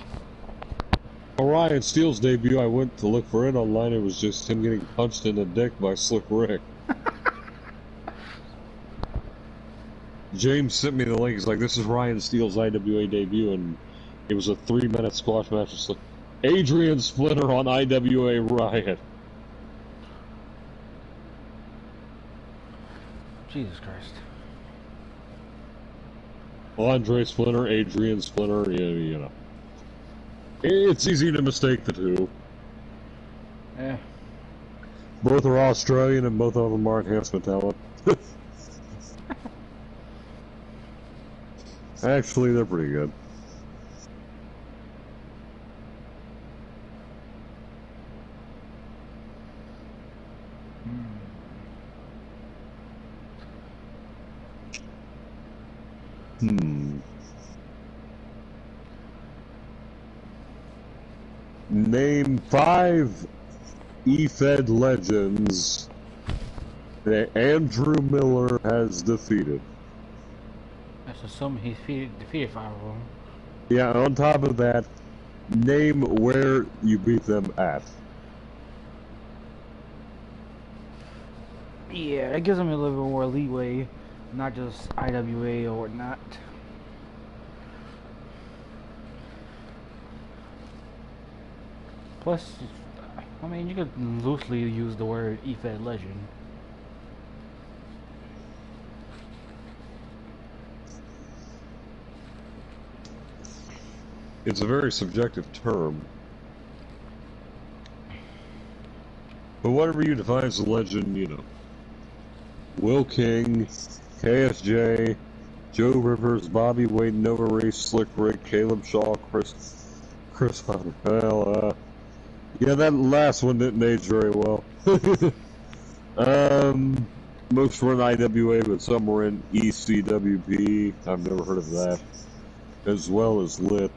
B: Ryan Steele's debut, I went to look for it online. It was just him getting punched in the dick by Slick Rick. James sent me the link. He's like, this is Ryan Steele's IWA debut, and it was a 3-minute squash match with Slick. Adrian Splinter on IWA Riot.
A: Jesus Christ.
B: Andre Splinter, Adrian Splinter, you know. It's easy to mistake the two.
A: Yeah.
B: Both are Australian and both of them are enhancement talent. Actually, they're pretty good. Name 5 EFED legends that Andrew Miller has defeated.
A: Let's assume he's defeated 5 of them.
B: Yeah, on top of that, name where you beat them at.
A: Yeah, that gives him a little bit more leeway, not just IWA or whatnot. Plus, I mean, you could loosely use the word EFED legend.
B: It's a very subjective term. But whatever you define as a legend, you know. Will King, KSJ, Joe Rivers, Bobby Wade, Nova Race, Slick Rick, Caleb Shaw, Chris Hunter. Well, yeah, that last one didn't age very well. Most were in IWA, but some were in ECWP. I've never heard of that. As well as Lit.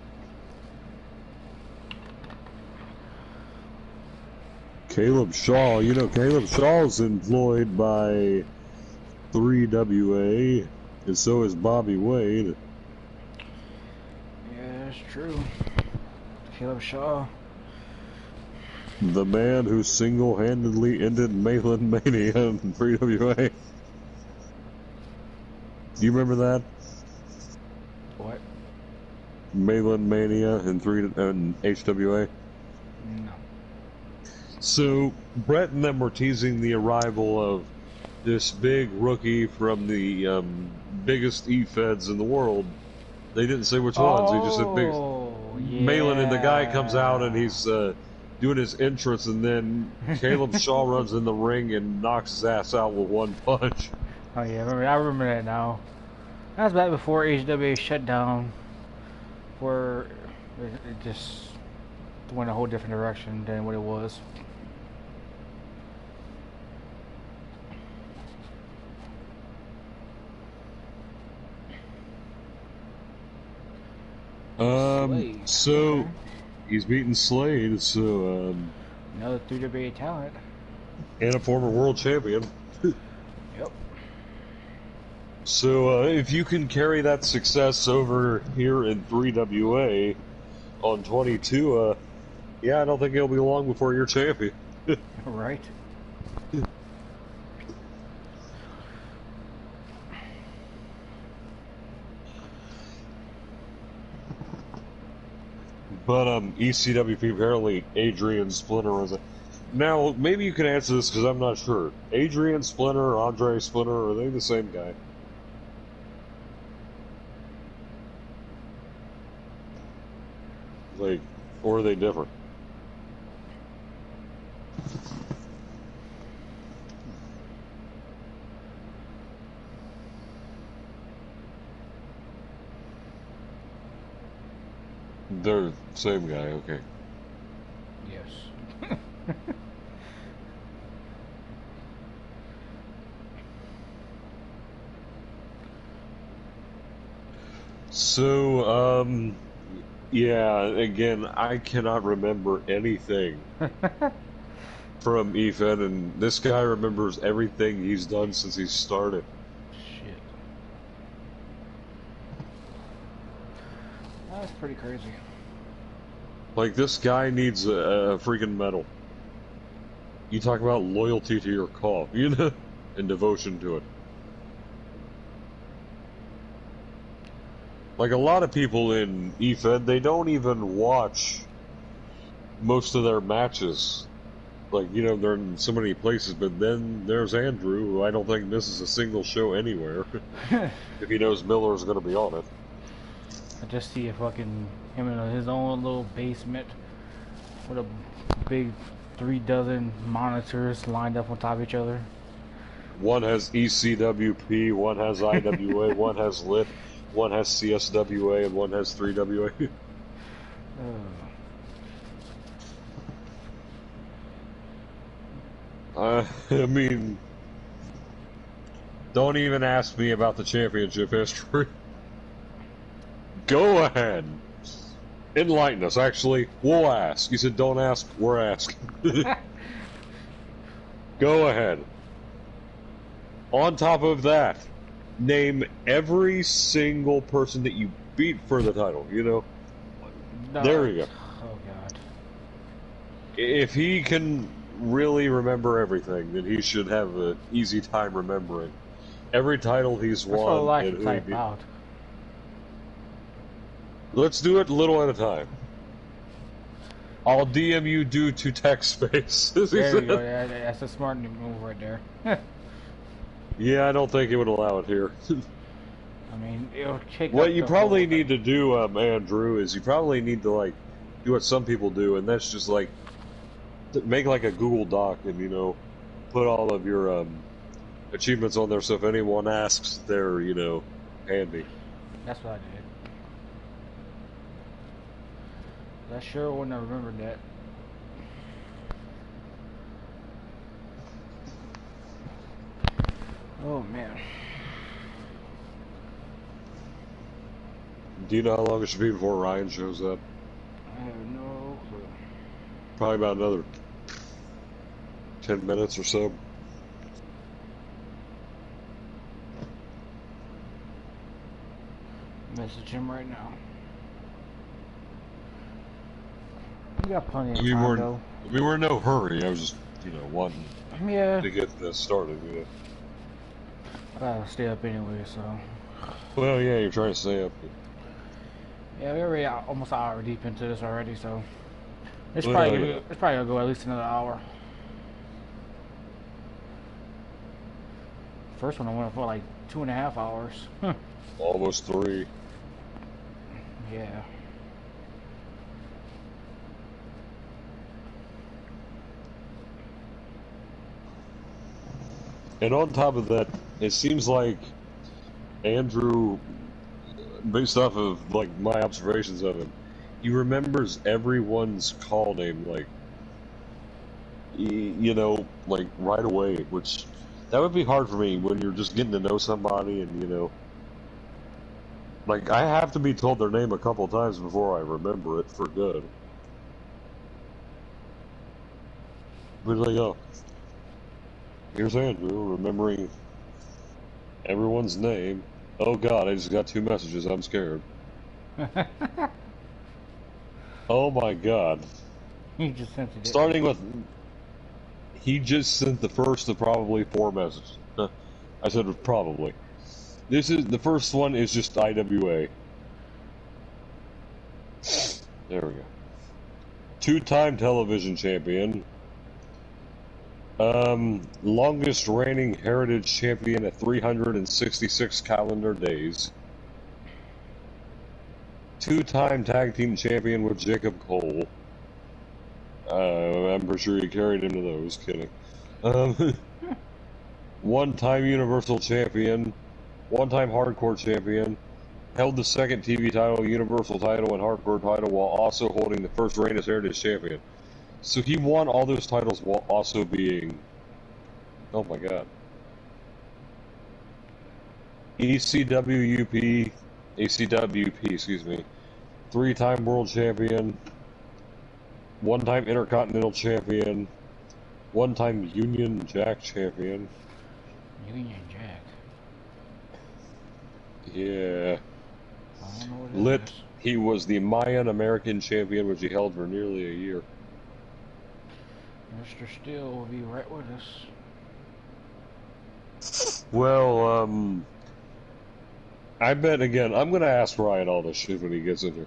B: Caleb Shaw, you know, Caleb Shaw's employed by 3WA, and so is Bobby Wade.
A: Yeah, that's true. Caleb Shaw.
B: The man who single-handedly ended Malin Mania in 3WA. Do you remember that?
A: What?
B: Malin Mania in HWA?
A: No.
B: So, Brett and them were teasing the arrival of this big rookie from the biggest E-Feds in the world. They didn't say which ones. They just said big.
A: Yeah.
B: Malin, and the guy comes out and he's doing his entrance, and then Caleb Shaw runs in the ring and knocks his ass out with one punch.
A: Oh yeah, I remember that now. That was back before HWA shut down, where it just went a whole different direction than what it was.
B: So
A: okay.
B: He's beaten Slade, so
A: Another 3WA talent.
B: And a former world champion.
A: Yep.
B: So if you can carry that success over here in 3WA on 22, yeah, I don't think it'll be long before you're champion.
A: Right.
B: But ECWP, apparently Adrian Splinter was a... Now, maybe you can answer this because I'm not sure. Adrian Splinter, Andre Splinter, are they the same guy? Like, or are they different? They're the same guy, okay.
A: Yes.
B: So, yeah, again, I cannot remember anything from EFED, and this guy remembers everything he's done since he started.
A: Shit. That's pretty crazy.
B: Like, this guy needs a freaking medal. You talk about loyalty to your cause, you know, and devotion to it. Like, a lot of people in EFED, they don't even watch most of their matches. Like, you know, they're in so many places, but then there's Andrew, who I don't think misses a single show anywhere, if he knows Miller's going to be on it.
A: I just see a fucking him in his own little basement with a big 3 dozen monitors lined up on top of each other.
B: One has ECWP, one has IWA, one has LIT, one has CSWA, and one has 3WA. I mean, don't even ask me about the championship history. Go ahead. Enlighten us. Actually, we'll ask. You said don't ask, we're asking. Go ahead. On top of that, name every single person that you beat for the title, you know?
A: No.
B: There you go.
A: Oh, God.
B: If he can really remember everything, then he should have an easy time remembering every title he's
A: That's
B: won
A: what I
B: and
A: can
B: who he
A: type
B: beat.
A: out.
B: Let's do it a little at a time. I'll DM you due to text space.
A: There you go. Yeah, that's a smart move right there.
B: Yeah, I don't think he would allow it here.
A: I mean, it'll take
B: What
A: up
B: you
A: the
B: probably
A: whole
B: need to do, Andrew, is you probably need to, like, do what some people do, and that's just, like, make, like, a Google Doc and, you know, put all of your, achievements on there so if anyone asks, they're, you know, handy.
A: That's what I did. I sure wouldn't have remembered that. Oh, man.
B: Do you know how long it should be before Ryan shows up?
A: I have no clue.
B: Probably about another 10 minutes or so.
A: Message him right now. We got plenty of
B: We
A: time,
B: were,
A: though.
B: we were in no hurry. I was just, you know, wanting
A: Yeah.
B: to get this started, you know.
A: I gotta stay up anyway, so.
B: Well, yeah, you're trying to stay up.
A: Yeah, we're already almost an hour deep into this already, so. It's
B: Well,
A: probably
B: yeah.
A: gonna go at least another hour. First one I went for like 2.5 hours.
B: Almost 3.
A: Yeah.
B: And on top of that, it seems like Andrew, based off of like my observations of him, he remembers everyone's call name, like, you know, like right away, which that would be hard for me when you're just getting to know somebody and, you know, like I have to be told their name a couple times before I remember it for good. But like, oh, here's Andrew remembering everyone's name. Oh God, I just got 2 messages. I'm scared. Oh my God.
A: He just sent it.
B: Starting with, he just sent the first of probably 4 messages. I said probably. This is the first one is just IWA. There we go. 2-time television champion. Longest reigning heritage champion at 366 calendar days. 2-time tag team champion with Jacob Cole. I'm pretty sure he carried him to those. Kidding. 1-time Universal champion. 1-time Hardcore champion. Held the 2nd TV title, Universal title, and Hardcore title while also holding the first reign as Heritage champion. So he won all those titles while also being... Oh my God. ACWP, excuse me. 3-time world champion. 1-time Intercontinental champion. 1-time Union Jack champion.
A: Union Jack.
B: Yeah.
A: I don't know what it
B: Lit.
A: is.
B: He was the Mayan American champion, which he held for nearly a year.
A: Mr. Steele will be right with us.
B: Well, I bet again. I'm gonna ask Ryan all this shit when he gets in here.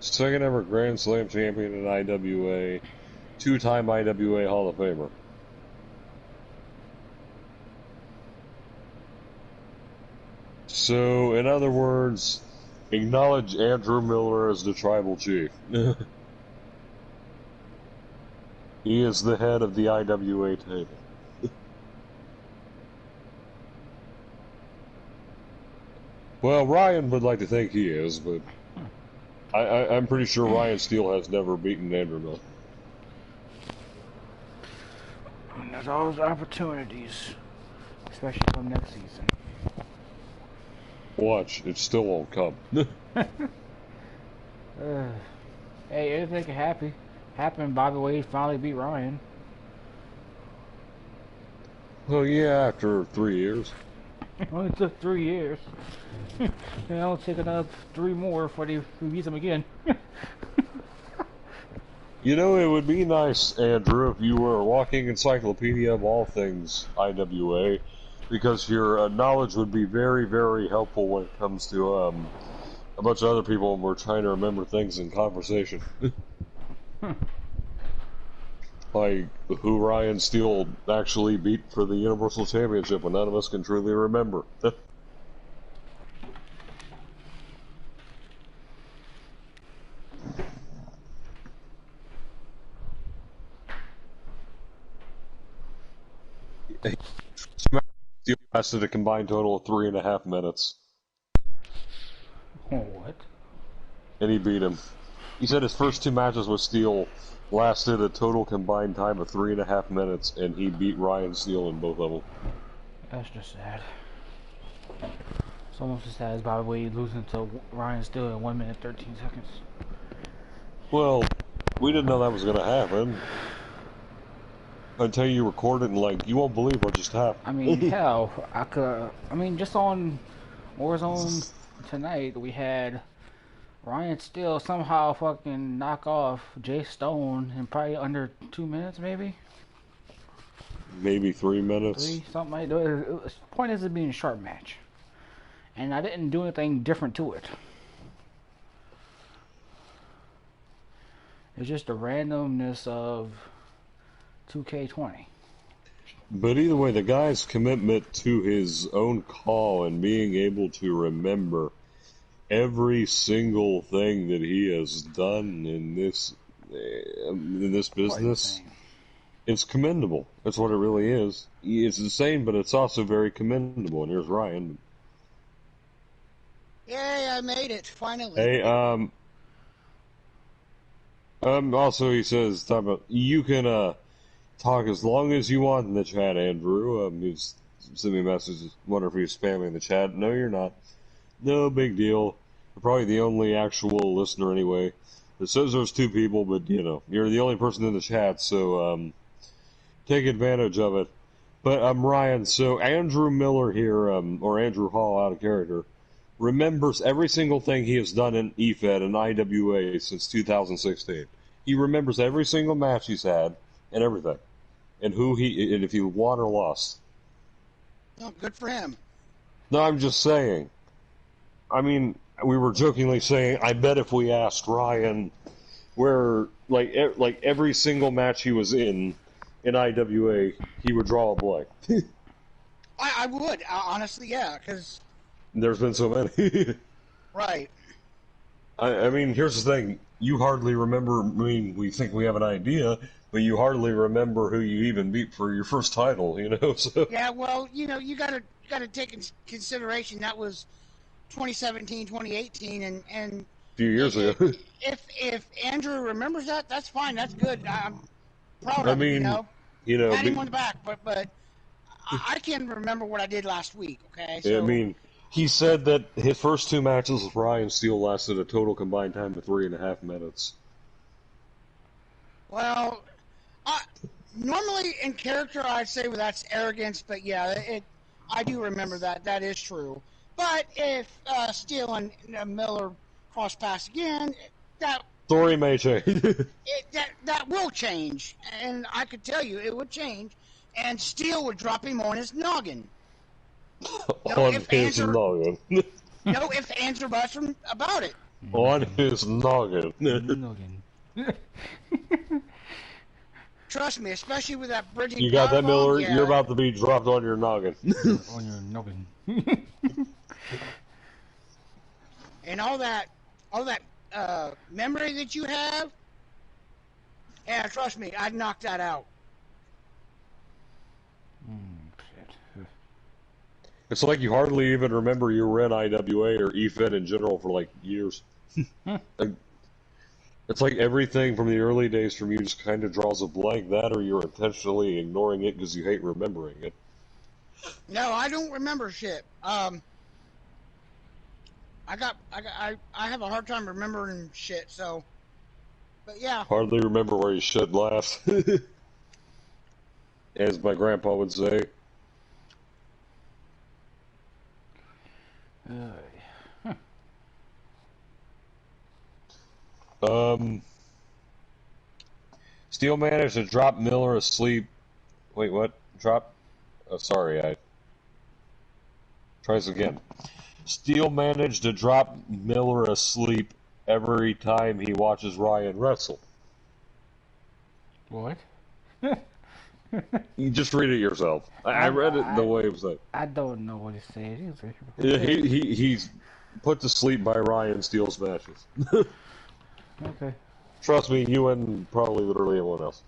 B: Second ever Grand Slam champion in IWA, 2-time IWA Hall of Famer. So, in other words, Acknowledge Andrew Miller as the tribal chief. He is the head of the IWA table. Well, Ryan would like to think he is, but I'm pretty sure Ryan Steele has never beaten Andrew Miller.
A: And there's always opportunities, especially from next season.
B: Watch, it still won't come.
A: Hey, anything can happen. By the way, he finally beat Ryan.
B: Well, yeah, after 3 years.
A: It only took 3 years. It'll take another 3 more before they release him again.
B: You know, it would be nice, Andrew, if you were a walking encyclopedia of all things IWA, because your knowledge would be very, very helpful when it comes to a bunch of other people when we're trying to remember things in conversation. Like who Ryan Steele actually beat for the Universal Championship when none of us can truly remember. Steele lasted a combined total of 3.5 minutes.
A: What?
B: And he beat him. He said his first 2 matches with Steele lasted a total combined time of 3.5 minutes, and he beat Ryan Steele in both of them.
A: That's just sad. It's almost as sad as, by the way, losing to Ryan Steele in 1 minute 13 seconds.
B: Well, we didn't know that was going to happen. Until you record it and, like, you won't believe what just happened.
A: I mean, hell, just on Warzone tonight, we had Ryan Steele somehow fucking knock off Jay Stone in probably under 2 minutes, maybe?
B: Maybe 3 minutes.
A: 3, something like that. The point is, it being a sharp match. And I didn't do anything different to it. It's just the randomness of 2K20.
B: But either way, the guy's commitment to his own call and being able to remember every single thing that he has done in this business, it's commendable. That's what it really is. It's insane, but it's also very commendable. And here's Ryan.
C: Yay, I made it, finally.
B: Hey, also he says, you can, talk as long as you want in the chat, Andrew. He's sent me a message, wonder if he's spamming the chat. No, you're not. No big deal. You're probably the only actual listener anyway. It says there's 2 people, but, you know, you're the only person in the chat, so, take advantage of it. But, Ryan, so Andrew Miller here, or Andrew Hall out of character, remembers every single thing he has done in EFED and IWA since 2016. He remembers every single match he's had and everything. And and if he won or lost.
C: Oh, good for him.
B: No, I'm just saying. I mean, we were jokingly saying, I bet if we asked Ryan where, like every single match he was in IWA, he would draw a blank.
C: I would, honestly, yeah, because...
B: There's been so many.
C: Right.
B: I mean, here's the thing. You hardly remember, I mean, we think we have an idea, but you hardly remember who you even beat for your first title, you know? So.
C: Yeah, well, you know, you gotta take in consideration that was 2017, 2018, and
B: a few years ago.
C: If Andrew remembers that, that's fine. That's good. I'm proud of him,
B: you know,
C: pat him on the back, but I can remember what I did last week, okay? So,
B: I mean, he said that his first 2 matches with Ryan Steele lasted a total combined time of 3.5 minutes.
C: Well, normally in character I'd say that's arrogance, but yeah, I do remember that. That is true. But if Steele and Miller cross paths again, that
B: story may change.
C: that will change, and I could tell you it would change, and Steele would drop him on his noggin.
B: On his noggin.
C: No ifs, ands, or buts about it.
B: On his noggin.
C: Trust me, especially with that bridging.
B: You got that, Miller?
C: Yeah.
B: You're about to be dropped on your noggin.
A: On your noggin.
C: and all that memory that you have. Yeah, trust me, I'd knock that out.
A: Shit.
B: It's like you hardly even remember you were in IWA or EFED in general for like years. Like, it's like everything from the early days from you just kind of draws a blank. That, or you're intentionally ignoring it because you hate remembering it.
C: No, I don't remember shit. I have a hard time remembering shit. So, but yeah.
B: Hardly remember where you shed laughs, as my grandpa would say. Steele managed to drop Miller asleep. Wait, what? Drop? Oh, sorry, I. Tries again. Steele managed to drop Miller asleep every time he watches Ryan wrestle.
A: What?
B: You just read it yourself. I read it the way it was like.
A: I don't know what he said.
B: Yeah, he's put to sleep by Ryan Steele's matches.
A: Okay.
B: Trust me, you and probably literally everyone else.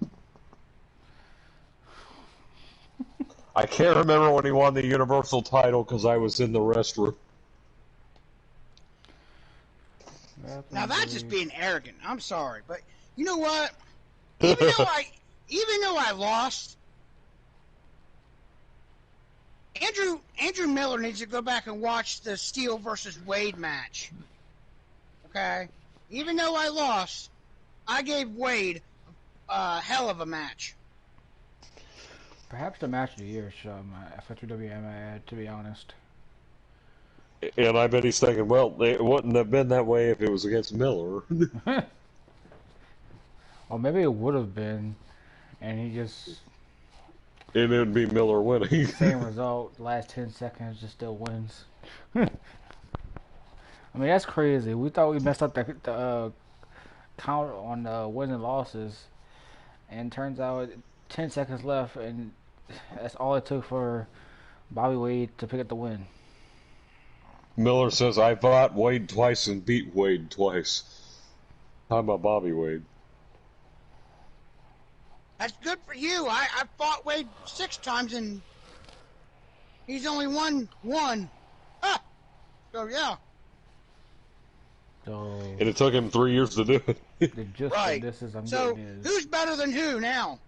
B: I can't remember when he won the Universal title because I was in the restroom.
C: Now that's just being arrogant. I'm sorry, but you know what? Even though I lost, Andrew Miller needs to go back and watch the Steele versus Wade match. Okay? Even though I lost, I gave Wade a hell of a match.
A: Perhaps the match of the year, F3WM, to be honest.
B: And I bet he's thinking, well, it wouldn't have been that way if it was against Miller.
A: Or maybe it would have been, and he just...
B: And it would be Miller winning.
A: Same result, last 10 seconds, just still wins. I mean, that's crazy. We thought we messed up the count on wins and losses, and turns out 10 seconds left, and that's all it took for Bobby Wade to pick up the win.
B: Miller says, I fought Wade twice and beat Wade twice. How about Bobby Wade?
C: That's good for you. I fought Wade 6 times and he's only won 1. Ah! So, yeah.
A: So,
B: And it took him 3 years to do it.
A: the gist
C: Right.
A: of this is I'm
C: So,
A: getting is...
C: who's better than who now?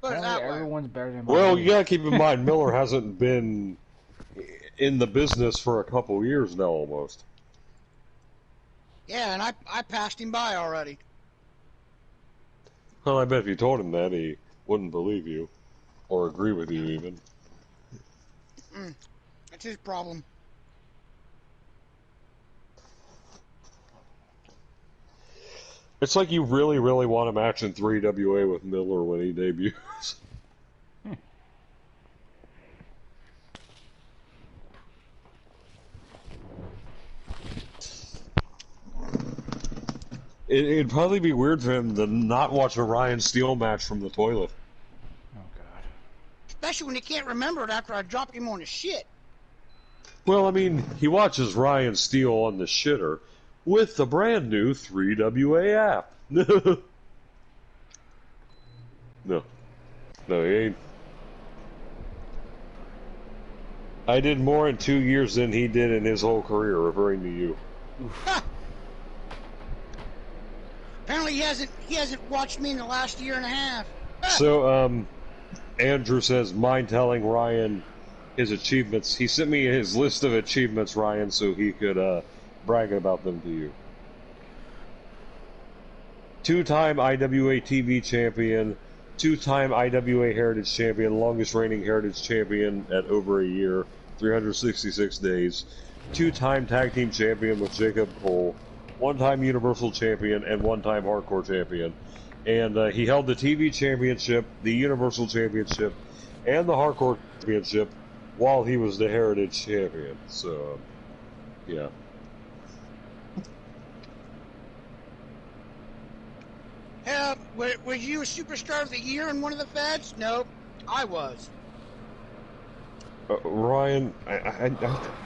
C: Put it that way.
A: Everyone's better than
B: Well,
A: Bobby.
B: you gotta keep in mind, Miller hasn't been in the business for a couple years now, almost.
C: Yeah, and I passed him by already.
B: Well, I bet if you told him that, he wouldn't believe you. Or agree with you, even.
C: That's his problem.
B: It's like you really, really want a match in 3WA with Miller when he debuts. It'd probably be weird for him to not watch a Ryan Steele match from the toilet.
A: Oh, God.
C: Especially when he can't remember it after I dropped him on his shit.
B: Well, I mean, he watches Ryan Steele on the shitter with the brand new 3WA app. No. No, he ain't. I did more in 2 years than he did in his whole career, referring to you.
C: Apparently he hasn't watched me in the last year and a half.
B: So, Andrew says, mind telling Ryan his achievements. He sent me his list of achievements, Ryan, so he could brag about them to you. 2-time IWA TV champion, 2-time IWA Heritage champion, longest reigning Heritage champion at over a year, 366 days, 2-time tag team champion with Jacob Cole, 1-time Universal champion, and 1-time Hardcore champion. And he held the TV championship, the Universal championship, and the Hardcore championship while he was the Heritage champion. So, yeah.
C: Was you a Superstar of the Year in one of the feds? Nope, I was.
B: Ryan,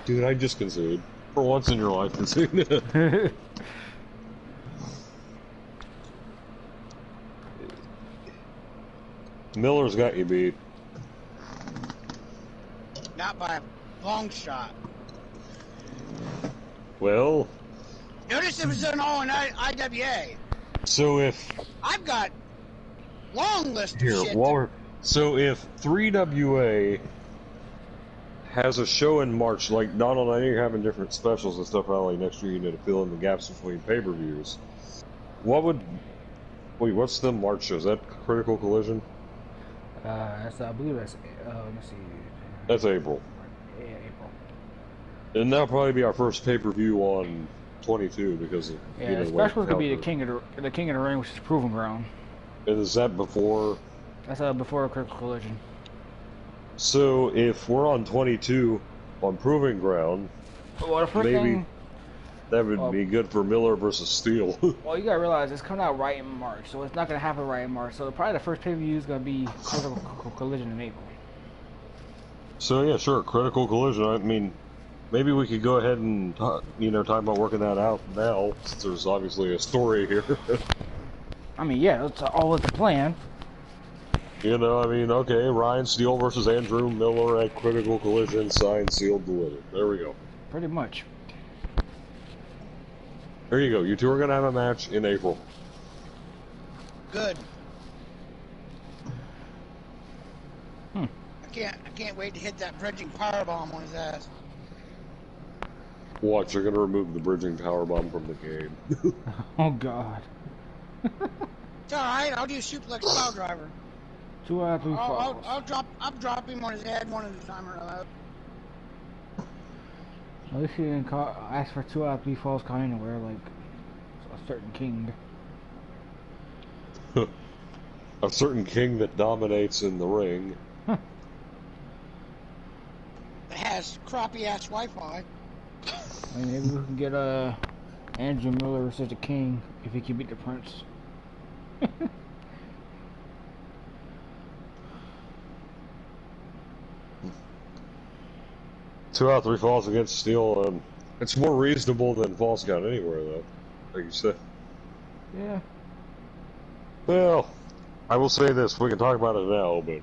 B: dude, I just considered. For once in your life. Miller's got you beat.
C: Not by a long shot.
B: Well,
C: Notice it was done all in IWA.
B: so if
C: I've got long list of
B: here,
C: shit.
B: so if 3WA has a show in March, like Donald, I know you're having different specials and stuff probably next year, you know, to fill in the gaps between pay-per-views. What's the March show? Is that Critical Collision?
A: I believe that's, let me see.
B: That's April.
A: Yeah, April.
B: And that'll probably be our first pay-per-view on 22 because of,
A: Yeah,
B: you know,
A: the
B: the way
A: special could be the
B: calendar-
A: King of the Ring, which is Proving Ground.
B: And is that before?
A: That's before Critical Collision.
B: So if we're on 22 on Proving Ground,
A: Well, the first
B: maybe
A: thing,
B: that would be good for Miller versus Steele.
A: well, you gotta realize it's coming out right in March, so it's not gonna happen right in March. So probably the first pay-per-view is gonna be Critical Collision in April.
B: So yeah, sure, Critical Collision. I mean, maybe we could go ahead and talk about working that out now, since there's obviously a story here.
A: I mean, yeah, that's all with the plan.
B: Okay, Ryan Steele versus Andrew Miller at Critical Collision, signed, sealed, delivered. There we go.
A: Pretty much.
B: There you go. You two are gonna have a match in April.
C: Good.
A: Hmm.
C: I can't wait to hit that bridging powerbomb on his ass.
B: Watch, you're gonna remove the bridging powerbomb from the game.
A: Oh God.
C: It's all right. I'll do suplex pile driver.
A: 2 out of 3 falls.
C: I'll drop him on his head one at a time or another.
A: At least he didn't ask for 2 out of 3 falls count anywhere, like a certain king.
B: A certain king that dominates in the ring.
C: That has crappy ass Wi-Fi.
A: I mean, maybe we can get Andrew Miller versus the King if he can beat the Prince.
B: 2 out of 3 falls against Steele. It's more reasonable than falls count anywhere, though. Like you said.
A: Yeah.
B: Well, I will say this: we can talk about it now, but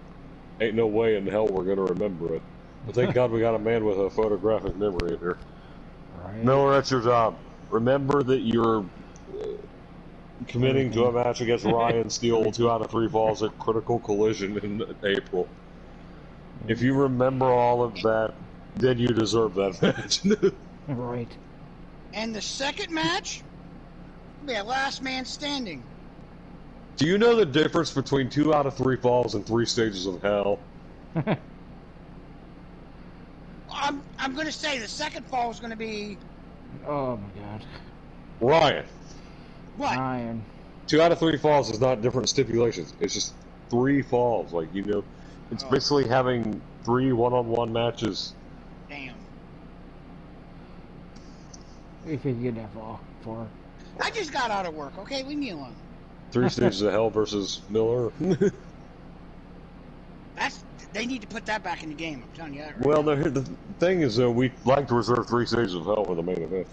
B: ain't no way in hell we're gonna remember it. But thank God we got a man with a photographic memory in here.
A: Right.
B: Miller, that's your job. Remember that you're committing to a match against Ryan Steele, 2 out of 3 falls at Critical Collision in April. If you remember all of that, then you deserve that match.
A: Right.
C: And the second match will be a last man standing.
B: Do you know the difference between 2 out of 3 falls and 3 stages of hell?
C: I'm going to say the second fall is going to be...
A: Oh my God.
B: Ryan.
C: What?
A: Ryan.
B: 2 out of 3 falls is not different stipulations. It's just 3 falls. Like, it's basically having 3 one-on-one matches.
C: Damn.
A: If he can get that far.
C: I just got out of work, okay? Leave me alone.
B: 3 stages of hell versus Miller.
C: They need to put that back in the game, I'm telling you that right
B: Well,
C: now.
B: the thing is, we like to reserve 3 stages of hell for the main event.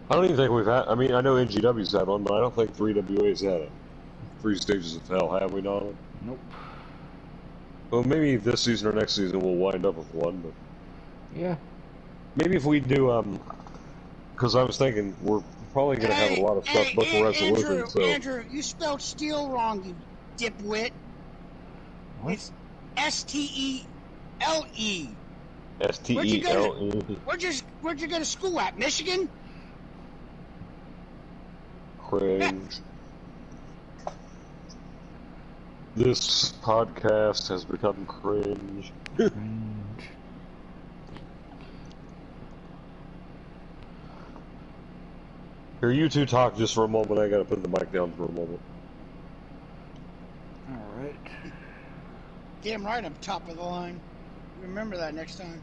B: I don't even think we've had... I mean, I know NGW's had one, but I don't think 3WA's had it. 3 stages of hell, have we, Donald?
A: Nope.
B: Well, maybe this season or next season we'll wind up with one, but...
A: Yeah.
B: Maybe if we do, because I was thinking we're probably going to have a lot of stuff booked for Resolution, so...
C: Andrew, you spelled Steel wrong, you dipwit.
A: What?
C: It's S-T-E-L-E.
B: S-T-E-L-E.
C: Where'd you go to school at? Michigan?
B: Cringe. This podcast has become cringe.
A: Cringe.
B: Here, you two talk just for a moment. I gotta put the mic down for a moment.
A: Alright.
C: Damn right I'm top of the line. Remember that next time.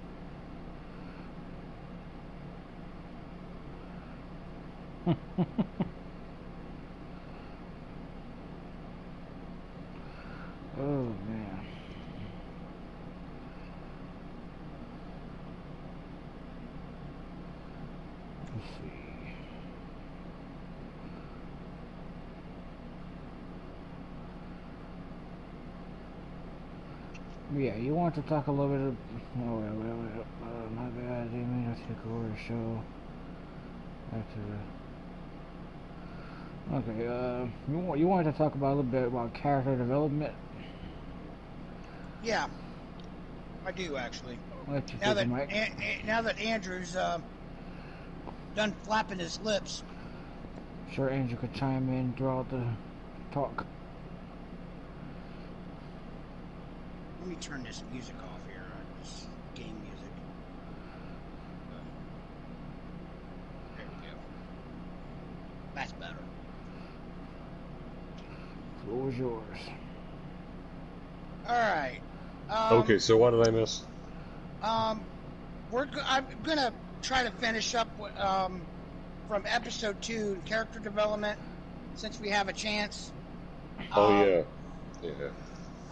A: Oh man. Let's see. Yeah, you want to talk a little bit of... Oh, wait. My bad, I didn't mean to take over the show. Okay, you wanted to talk about a little bit about character development?
C: Yeah, I do actually.
A: I'll let you
C: Now
A: take
C: that
A: the mic.
C: now that Andrew's done flapping his lips.
A: Sure, Andrew could chime in throughout the talk.
C: Let me turn this music off here. This game music. There we go. That's better.
A: The floor is yours.
C: All right.
B: Okay, so what did I miss?
C: I'm gonna try to finish up from episode 2, character development, since we have a chance.
B: Oh yeah, yeah.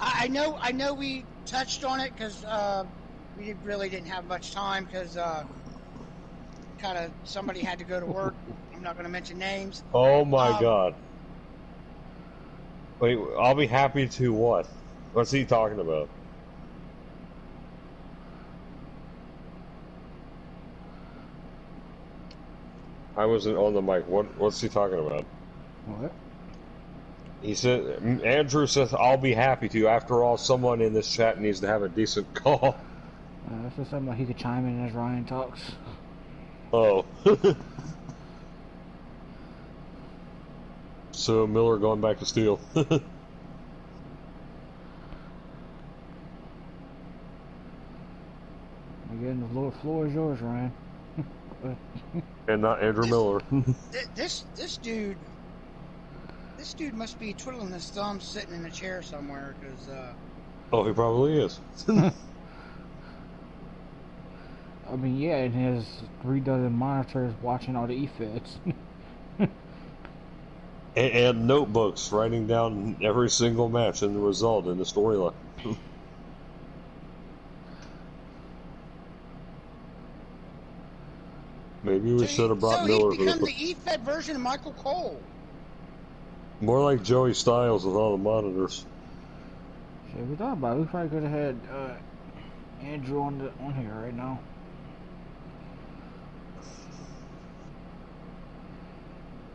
C: I know we touched on it because we really didn't have much time because kind of somebody had to go to work. I'm not going to mention names.
B: Oh my God. Wait, I'll be happy to what? What's he talking about? I wasn't on the mic. What's he talking about?
A: What?
B: He said, Andrew says, I'll be happy to. After all, someone in this chat needs to have a decent call.
A: That's just something like he could chime in as Ryan talks.
B: Oh. So Miller going back to Steel.
C: Again,
A: the floor is yours, Ryan.
B: And not Andrew Miller.
C: This dude must be twiddling his thumbs sitting in a chair somewhere, because
B: Oh, he probably is.
A: I mean, yeah, and he has 3 dozen monitors watching all the EFEDs.
B: and notebooks writing down every single match and the result in the storyline. Maybe we should have brought Miller
C: he's become the EFED version of Michael Cole.
B: More like Joey Styles with all the monitors.
A: Shit, we thought about it. We probably could have had Andrew on here right now.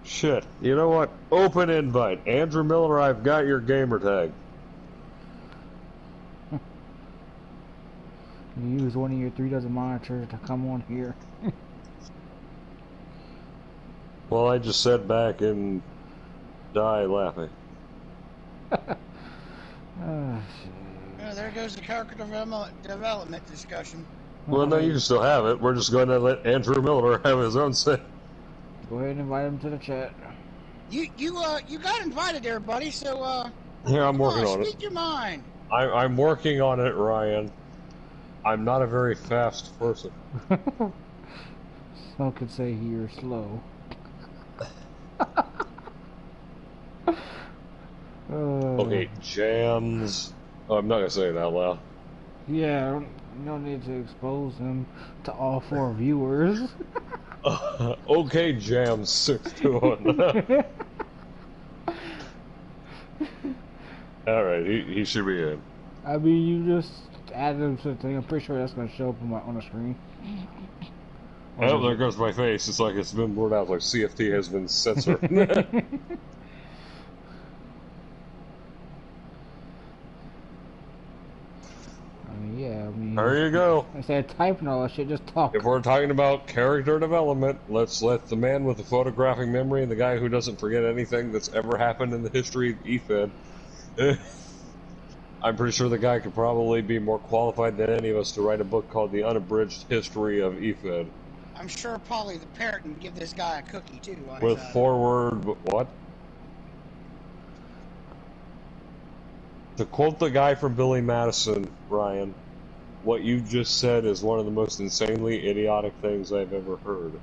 B: Shit. You know what? Open invite. Andrew Miller, I've got your gamer tag.
A: You use one of your 3 dozen monitors to come on here.
B: Well, I just sat back and died laughing.
C: There goes the character development discussion.
B: Well, no, you can still have it. We're just going to let Andrew Miller have his own say.
A: Go ahead and invite him to the chat.
C: You got invited there, buddy. So
B: here, I'm working on it.
C: Speak your mind.
B: I'm working on it, Ryan. I'm not a very fast person.
A: Some could say you're slow.
B: Okay, jams. Oh, I'm not gonna say it out loud.
A: Yeah, no need to expose him to all 4 viewers.
B: Okay, jams 621. All right, he should be in.
A: I mean, you just added him to the thing. I'm pretty sure that's gonna show up on the screen.
B: Oh, there goes my face. It's like it's been blurred out, like CFT has been censored.
A: Yeah, I mean...
B: There you go.
A: Instead of typing all that shit, just talk.
B: If we're talking about character development, let's let the man with the photographic memory and the guy who doesn't forget anything that's ever happened in the history of EFED. I'm pretty sure the guy could probably be more qualified than any of us to write a book called The Unabridged History of EFED.
C: I'm sure Polly the parrot can give this guy a cookie, too.
B: With forward... what? To quote the guy from Billy Madison, Ryan, what you just said is one of the most insanely idiotic things I've ever heard.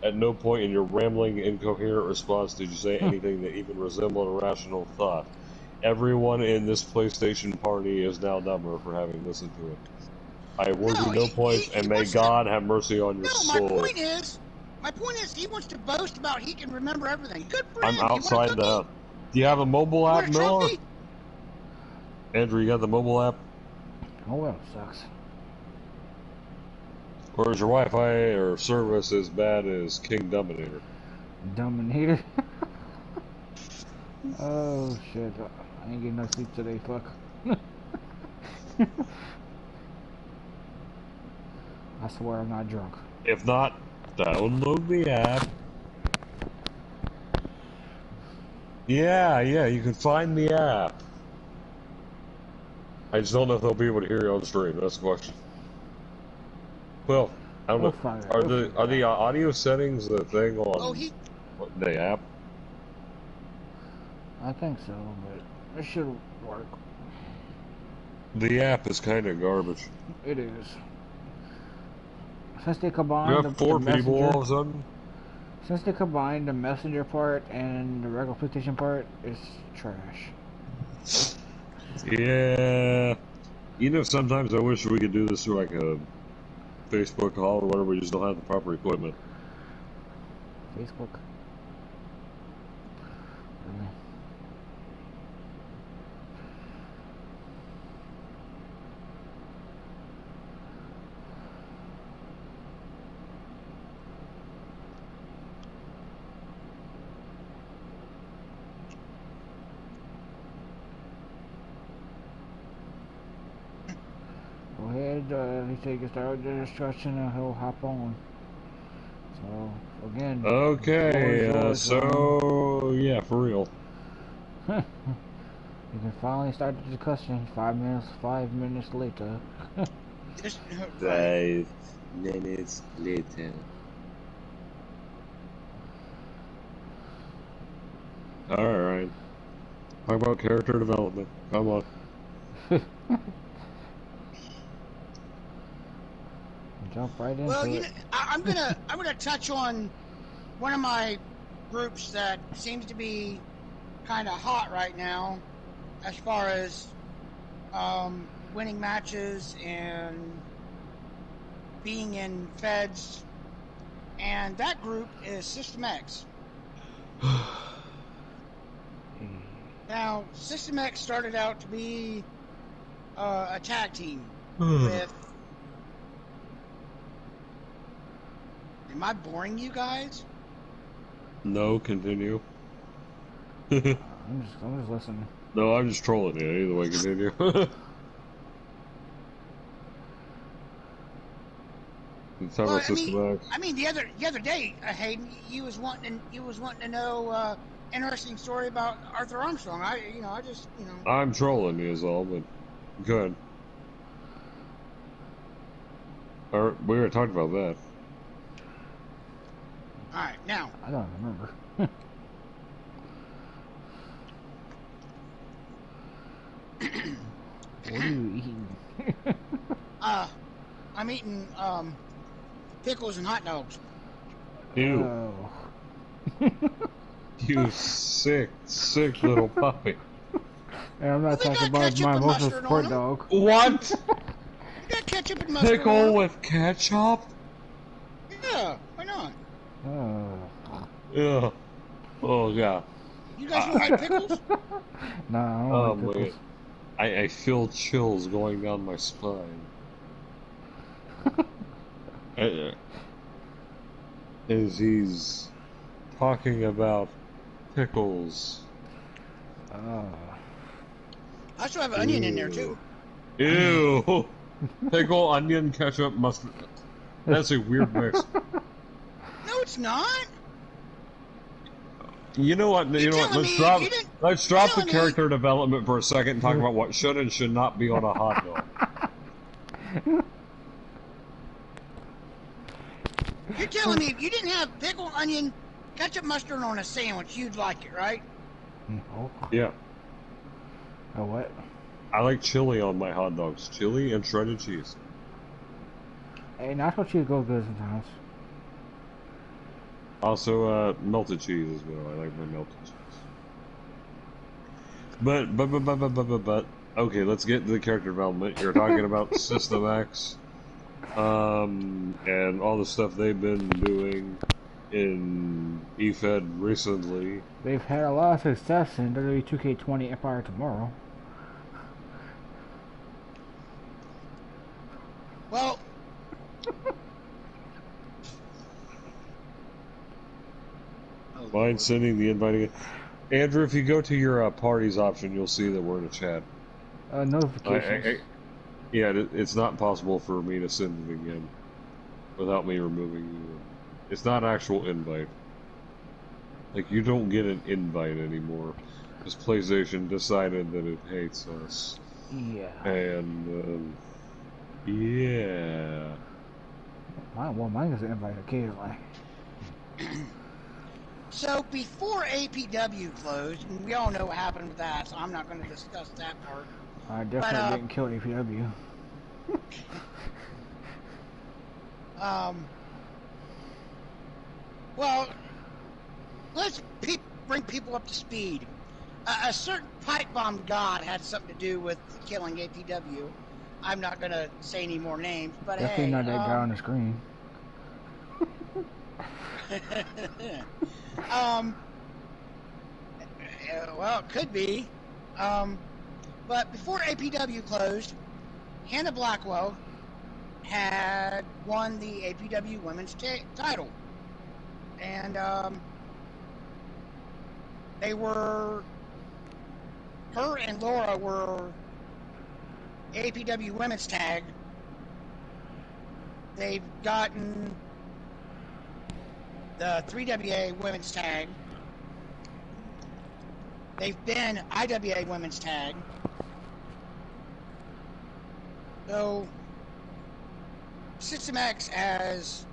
B: At no point in your rambling, incoherent response did you say anything that even resembled a rational thought. everyone in this PlayStation party is now dumber for having listened to it. I award you no points, and may God have mercy on your soul.
C: My point is, he wants to boast about he can remember everything. Good for him.
B: I'm outside the house. Do you have a mobile app, Miller? Andrew, you got the mobile app?
A: Oh well, sucks.
B: Or is your Wi-Fi or service as bad as King Dominator?
A: Dominator? Oh shit, I ain't getting no sleep today, fuck. I swear I'm not drunk.
B: If not, download the app. Yeah, you can find the app. I just don't know if they'll be able to hear you on stream. That's the question. Well, I don't know. Are the audio settings the thing on the app?
A: I think so, but it should work.
B: The app is kind of garbage.
A: It is. Since they combined
B: you have four people all of a sudden?
A: Since they combined the messenger part and the regular PlayStation part, it's trash.
B: Yeah. You know, sometimes I wish we could do this through like a Facebook call or whatever. We just don't have the proper equipment.
A: Facebook? Really? Go ahead, he take us out the discussion and he'll hop on. So, again.
B: Okay, so, yeah, for real.
A: You can finally start the discussion 5 minutes later.
D: 5 minutes later.
B: Alright. Talk about character development. Come on.
A: Jump right into
C: well,
A: it.
C: I'm gonna touch on one of my groups that seems to be kind of hot right now, as far as winning matches and being in feds, and that group is System X. Now, System X started out to be a tag team with. Am I boring you guys?
B: No, continue.
A: I'm just listening.
B: No, I'm just trolling you. Either way, continue.
C: Well, I mean, the other day, Hayden, you was wanting to know interesting story about Arthur Armstrong.
B: I'm trolling you is all, but good. We already talked about that.
C: All right, now.
A: I don't remember. What are you eating?
C: I'm eating pickles and hot dogs.
B: Ew.
A: Oh.
B: You sick little puppy.
A: Hey, I'm not talking about my emotional support dog.
B: What?
C: You got ketchup and mustard.
B: Pickle with ketchup?
C: Yeah, why not?
A: Oh.
B: Yeah. Oh, yeah.
C: You guys don't like pickles?
A: No, I don't like pickles.
B: I feel chills going down my spine. As he's talking about pickles.
C: I still have an onion in there, too.
B: Ew. Pickle, onion, ketchup, mustard. That's a weird mix.
C: No, it's not.
B: You know what? Let's drop the character development for a second and talk about what should and should not be on a hot dog.
C: You're telling me if you didn't have pickle, onion, ketchup, mustard on a sandwich, you'd like it, right?
A: No.
B: Yeah.
A: Oh, what?
B: I like chili on my hot dogs. Chili and shredded cheese.
A: Hey, nacho cheese goes good sometimes.
B: Also, melted cheese as well. I like my melted cheese. But, okay, let's get to the character development. You're talking about System X, and all the stuff they've been doing in EFED recently.
A: They've had a lot of success in WWE 2K20 Empire Tomorrow.
C: Well,
B: Mind sending the invite again? Andrew, if you go to your parties option, you'll see that we're in a chat.
A: Notifications.
B: Yeah, it's not possible for me to send it again without me removing you. It's not actual invite. Like, you don't get an invite anymore because PlayStation decided that it hates us.
A: Yeah.
B: And, yeah.
A: Mine gets an invite occasionally.
C: so before APW closed, and we all know what happened with that, so I'm not going to discuss that part.
A: I definitely didn't kill APW.
C: Well, let's bring people up to speed. A certain pipe bomb god had something to do with killing APW. I'm not going to say any more names, but
A: definitely
C: hey.
A: not that guy on the screen.
C: Well, it could be. But before APW closed, Hannah Blackwell had won the APW Women's title. And her and Laura were APW Women's Tag. They've gotten the 3WA Women's Tag. They've been IWA Women's Tag. So, System X has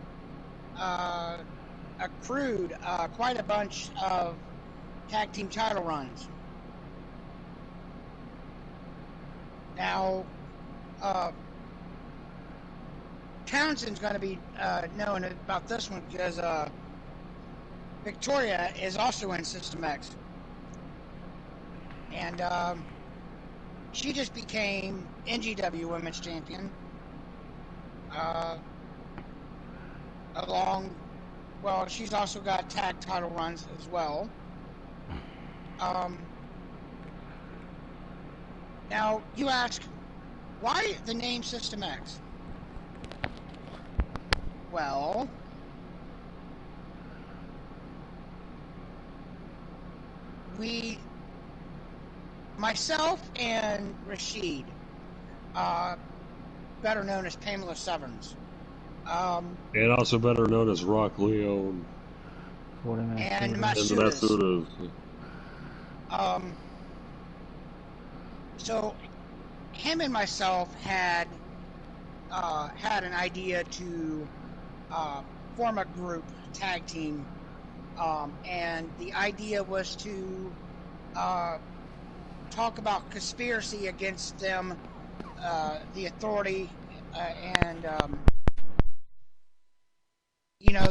C: accrued quite a bunch of tag team title runs. Now, Townsend's going to be knowing about this one because Victoria is also in System X. And she just became NGW Women's Champion. Well, she's also got tag title runs as well. Now, you ask, why the name System X? Well, myself and Rashid, better known as Pamela Severns,
B: and also better known as Rock Leo
C: and
B: Matsudas.
C: So him and myself had an idea to form a group, tag team, and the idea was to talk about conspiracy against them, the authority, and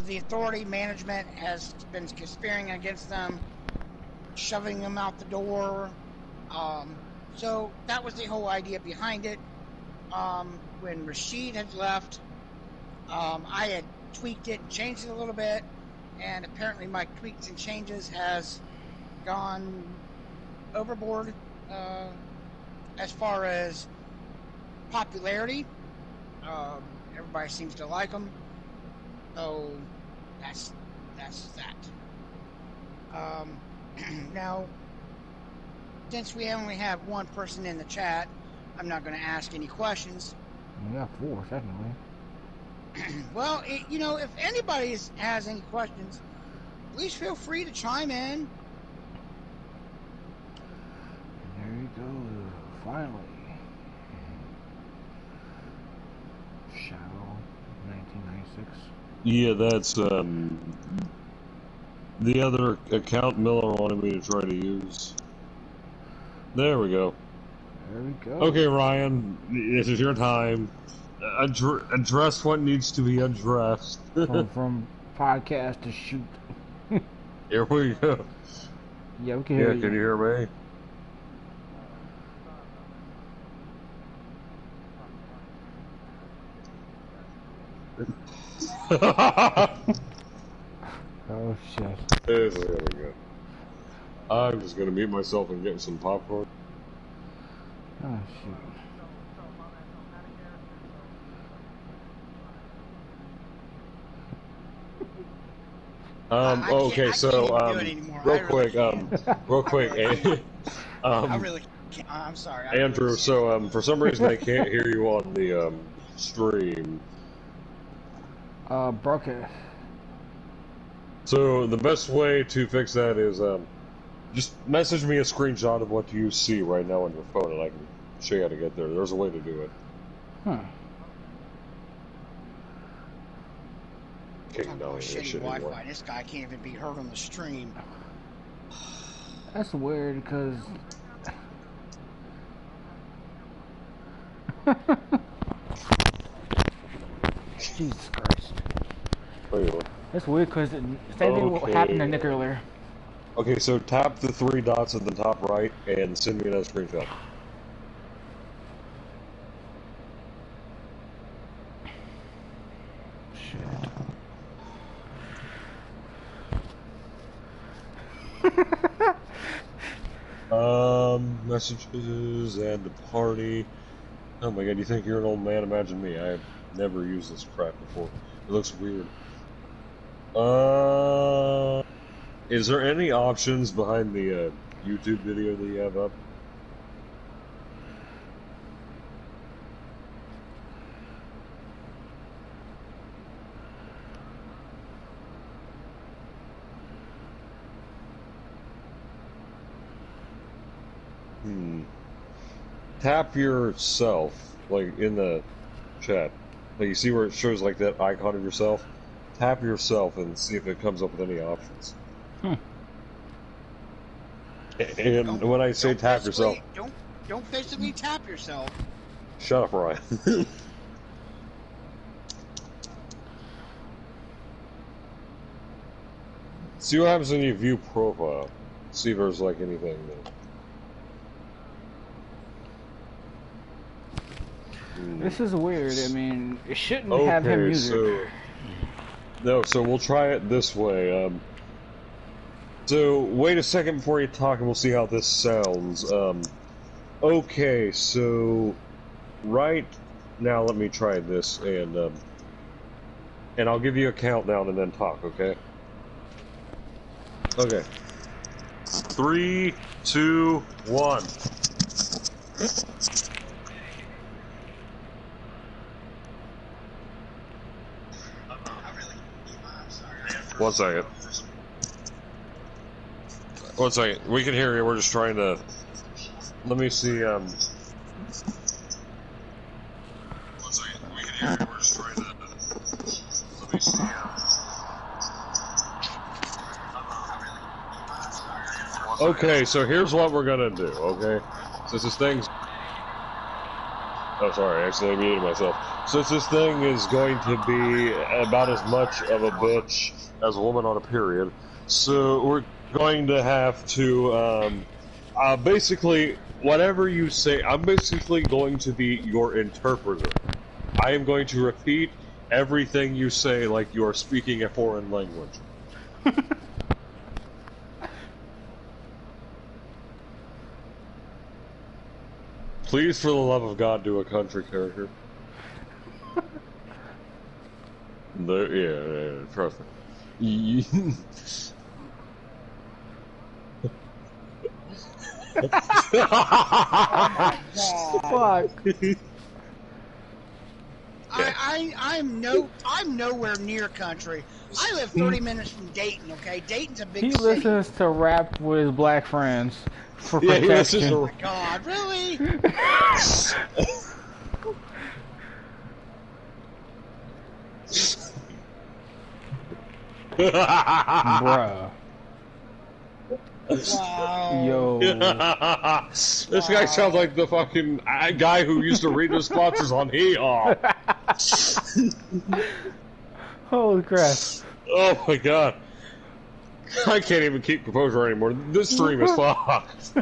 C: the authority management has been conspiring against them, shoving them out the door. So that was the whole idea behind it. When Rashid had left, I had tweaked it and changed it a little bit, and apparently my tweaks and changes has gone overboard as far as popularity. Everybody seems to like them, so that's that. Now, since we only have one person in the chat, I'm not going to ask any questions.
A: We got 4, technically.
C: Well, if anybody has any questions, please feel free to chime in.
A: There you go, finally. Shadow, 1996.
B: Yeah, that's the other account Miller wanted me to try to use. There we go.
A: There we go.
B: Okay, Ryan, this is your time. Address what needs to be addressed.
A: from podcast to shoot.
B: Here we go.
A: Yeah, we can hear you.
B: Can you hear me?
A: Oh shit.
B: This is gonna be good. I'm just gonna mute myself and get some popcorn.
A: Oh shoot.
B: Okay, so, real quick,
C: I really can't. I'm sorry.
B: Andrew, so, for some reason I can't hear you on the, stream.
A: Broadcast.
B: So, the best way to fix that is, just message me a screenshot of what you see right now on your phone, and I can show you how to get there. There's a way to do it.
A: Huh.
B: Okay,
C: Talk
B: no,
C: about
B: this
C: shitty
B: shit
C: Wi-Fi.
B: anymore.
C: This guy can't even be heard on the stream.
A: That's weird because. Jesus Christ.
B: Anyway.
A: That's weird because the same thing what happened to Nick earlier.
B: Okay, so tap the 3 dots at the top right and send me another screenshot. Messages, add to party. Oh my god, you think you're an old man? Imagine me. I've never used this crap before. It looks weird. Is there any options behind the YouTube video that you have up? Tap yourself, like, in the chat. Like, you see where it shows, like, that icon of yourself? Tap yourself and see if it comes up with any options. And when I say tap yourself...
C: Don't physically tap yourself.
B: Shut up, Ryan. See what happens when you view profile. See if there's, like, anything there.
A: This is weird. I mean, it shouldn't have him music.
B: So we'll try it this way. So wait a second before you talk, and we'll see how this sounds. Okay, so right now, let me try this, and I'll give you a countdown and then talk. Okay. Okay. 3, 2, 1. One second. One second. We can hear you. We're just trying to. Let me see. One second. We can hear you. We're just trying to. Let me see. Okay, so here's what we're gonna do. Okay, since this thing's. Oh, sorry. I accidentally muted myself. Since this thing is going to be about as much of a bitch as a woman on a period, so we're going to have to, basically, whatever you say, I'm basically going to be your interpreter. I am going to repeat everything you say like you are speaking a foreign language. Please, for the love of God, do a country character. Yeah, trust me.
A: Fuck.
C: I'm nowhere near country. I live 30 minutes from Dayton. Okay, Dayton's a big
A: He
C: city.
A: listens to rap with his black friends for
B: Yeah,
A: protection.
C: Oh my God, really?
A: Bruh.
C: Wow.
A: Yo.
B: This guy sounds like the fucking guy who used to read the sponsors on Hee-Haw.
A: Holy crap.
B: Oh my god. I can't even keep composure anymore. This stream is fucked.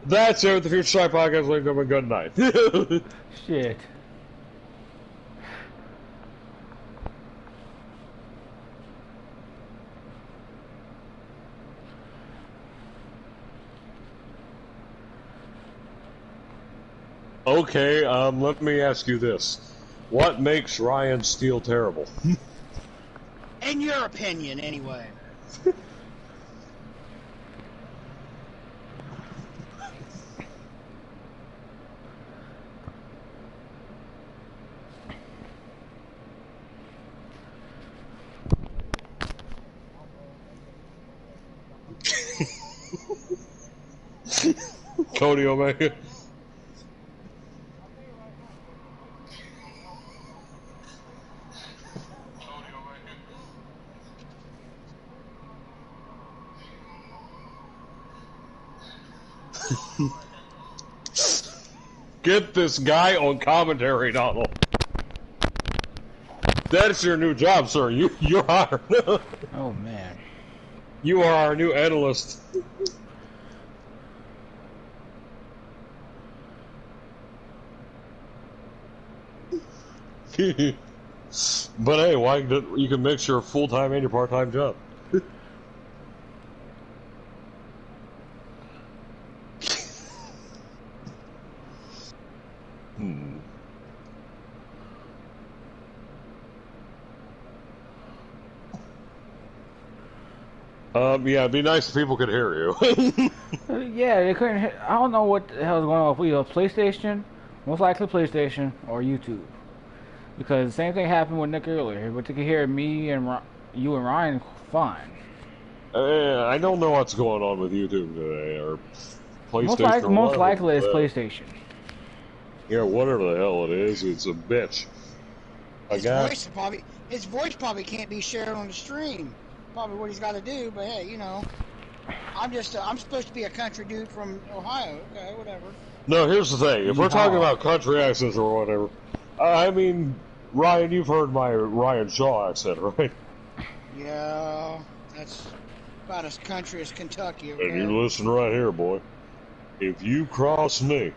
B: That's it with the Futureshock podcast. Ladies and gentlemen, good night.
A: Shit.
B: Okay, let me ask you this. What makes Ryan Steele terrible?
C: In your opinion, anyway.
B: Cody Omega. Get this guy on commentary, Donald. That's your new job, sir. You're hired.
A: Oh man.
B: You are our new analyst. But hey, why you can mix your full-time and your part-time job? Yeah, it'd be nice if people could hear you.
A: Yeah, they couldn't hit. I don't know what the hell is going on with either PlayStation, most likely PlayStation, or YouTube. Because the same thing happened with Nick earlier, but they could hear me and you and Ryan fine.
B: I don't know what's going on with YouTube today, or PlayStation.
A: Most likely it's PlayStation.
B: Yeah, whatever the hell it is, it's a bitch.
C: His voice probably can't be shared on the stream. Probably what he's got to do, but hey, you know, I'm supposed to be a country dude from Ohio. Okay, whatever.
B: No, here's the thing. If we're talking about country accents or whatever, I mean, Ryan, you've heard my Ryan Shaw accent, right?
C: Yeah, that's about as country as Kentucky. Okay?
B: And you listen right here, boy. If you cross me,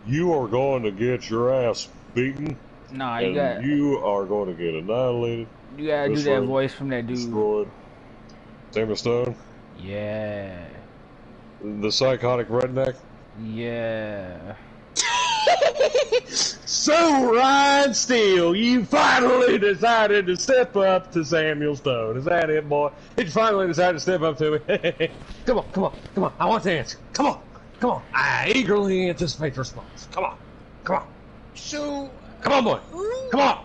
B: you are going to get your ass beaten.
A: Nah,
B: you are going to get annihilated.
A: You gotta do that voice from that dude.
B: Destroyed. Sam Stone?
A: Yeah.
B: The psychotic redneck?
A: Yeah.
B: So, Ryan Steele, you finally decided to step up to Samuel Stone. Is that it, boy? Did you finally decide to step up to me? Come on. I want to answer. Come on. I eagerly anticipate your response. Come on.
C: So...
B: Come on, boy. Come on.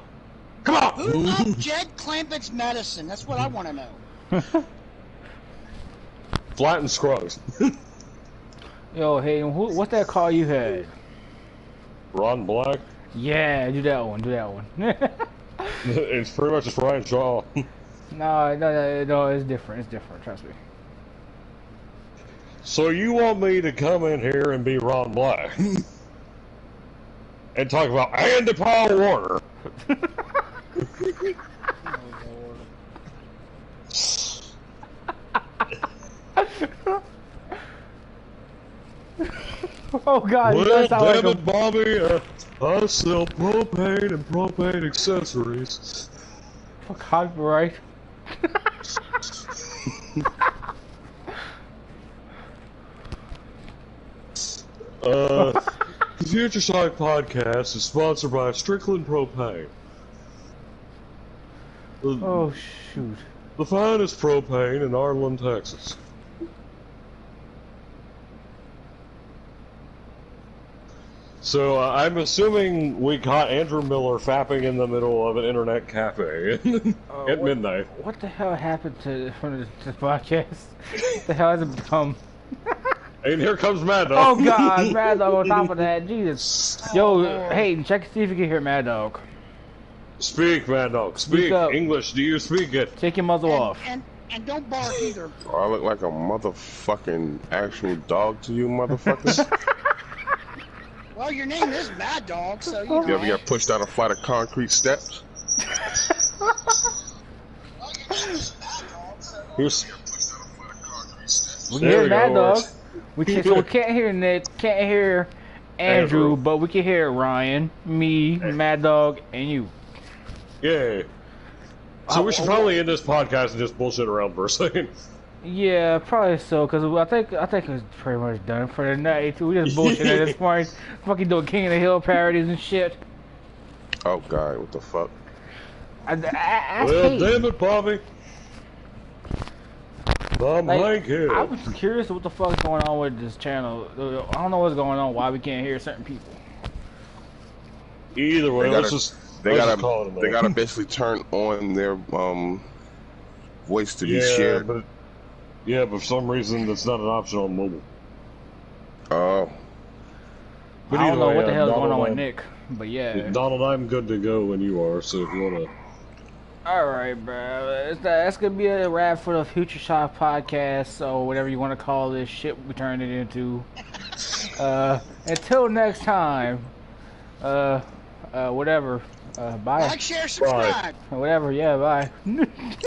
C: Who upped Jed Clampett's medicine? That's what I want to know.
B: Flatten Scruggs.
A: Yo, hey, what's that call you had?
B: Ron Black?
A: Yeah, do that one.
B: It's pretty much just Ryan Shaw.
A: No, it's different. Trust me.
B: So you want me to come in here and be Ron Black? And talk about Andy Paul Warner.
A: Oh God!
B: Well, damn it, Bobby, I sell propane and propane accessories.
A: Copyright.
B: The Futureshock podcast is sponsored by Strickland Propane.
A: Oh shoot!
B: The finest propane in Arlen, Texas. So I'm assuming we caught Andrew Miller fapping in the middle of an internet cafe at midnight.
A: What the hell happened to the podcast? What the hell has it become?
B: And here comes Mad Dog.
A: Oh God, Mad Dog on top of that, Jesus! Yo, Hayden, check to see if you can hear Mad Dog.
B: Speak, Mad Dog. Speak English. Do you speak it?
A: Take your muzzle off.
C: And don't bark either.
E: Oh, I look like a motherfucking actual dog to you, motherfuckers.
C: Well, your name is Mad Dog, so you know.
E: You ever get pushed down a flight of concrete steps?
C: Well, your name is Mad Dog, so
A: we can hear Mad Dog. We can't hear Nick, can't hear Andrew, but we can hear Ryan, me, Mad Dog, and you.
B: Yeah. So we should probably end this podcast and just bullshit around for a second.
A: Yeah, probably so. Cause I think it's pretty much done for the night. We just bullshit at this point. Fucking doing King of the Hill parodies and shit.
E: Oh god, what the fuck?
A: I
B: Well,
A: hate.
B: damn it, Bobby. Tom
A: Like,
B: Hank here.
A: I was curious what the fuck's going on with this channel. I don't know what's going on. Why we can't hear certain people.
B: Either way, let's just call it a
E: they
B: night.
E: gotta basically turn on their voice to be
B: Yeah,
E: shared.
B: but for some reason that's not an option on mobile.
E: Oh,
B: But
A: I don't
B: either
A: know
B: way,
A: what the hell's going on
B: Donald,
A: with Nick, but yeah.
B: Donald, I'm good to go when you are. So if you wanna,
A: Alright, bro. That's gonna be a wrap for the Futureshock podcast, or whatever you want to call this shit we turned it into. Until next time, whatever. Bye.
C: Like, share, subscribe.
A: Whatever, yeah, bye.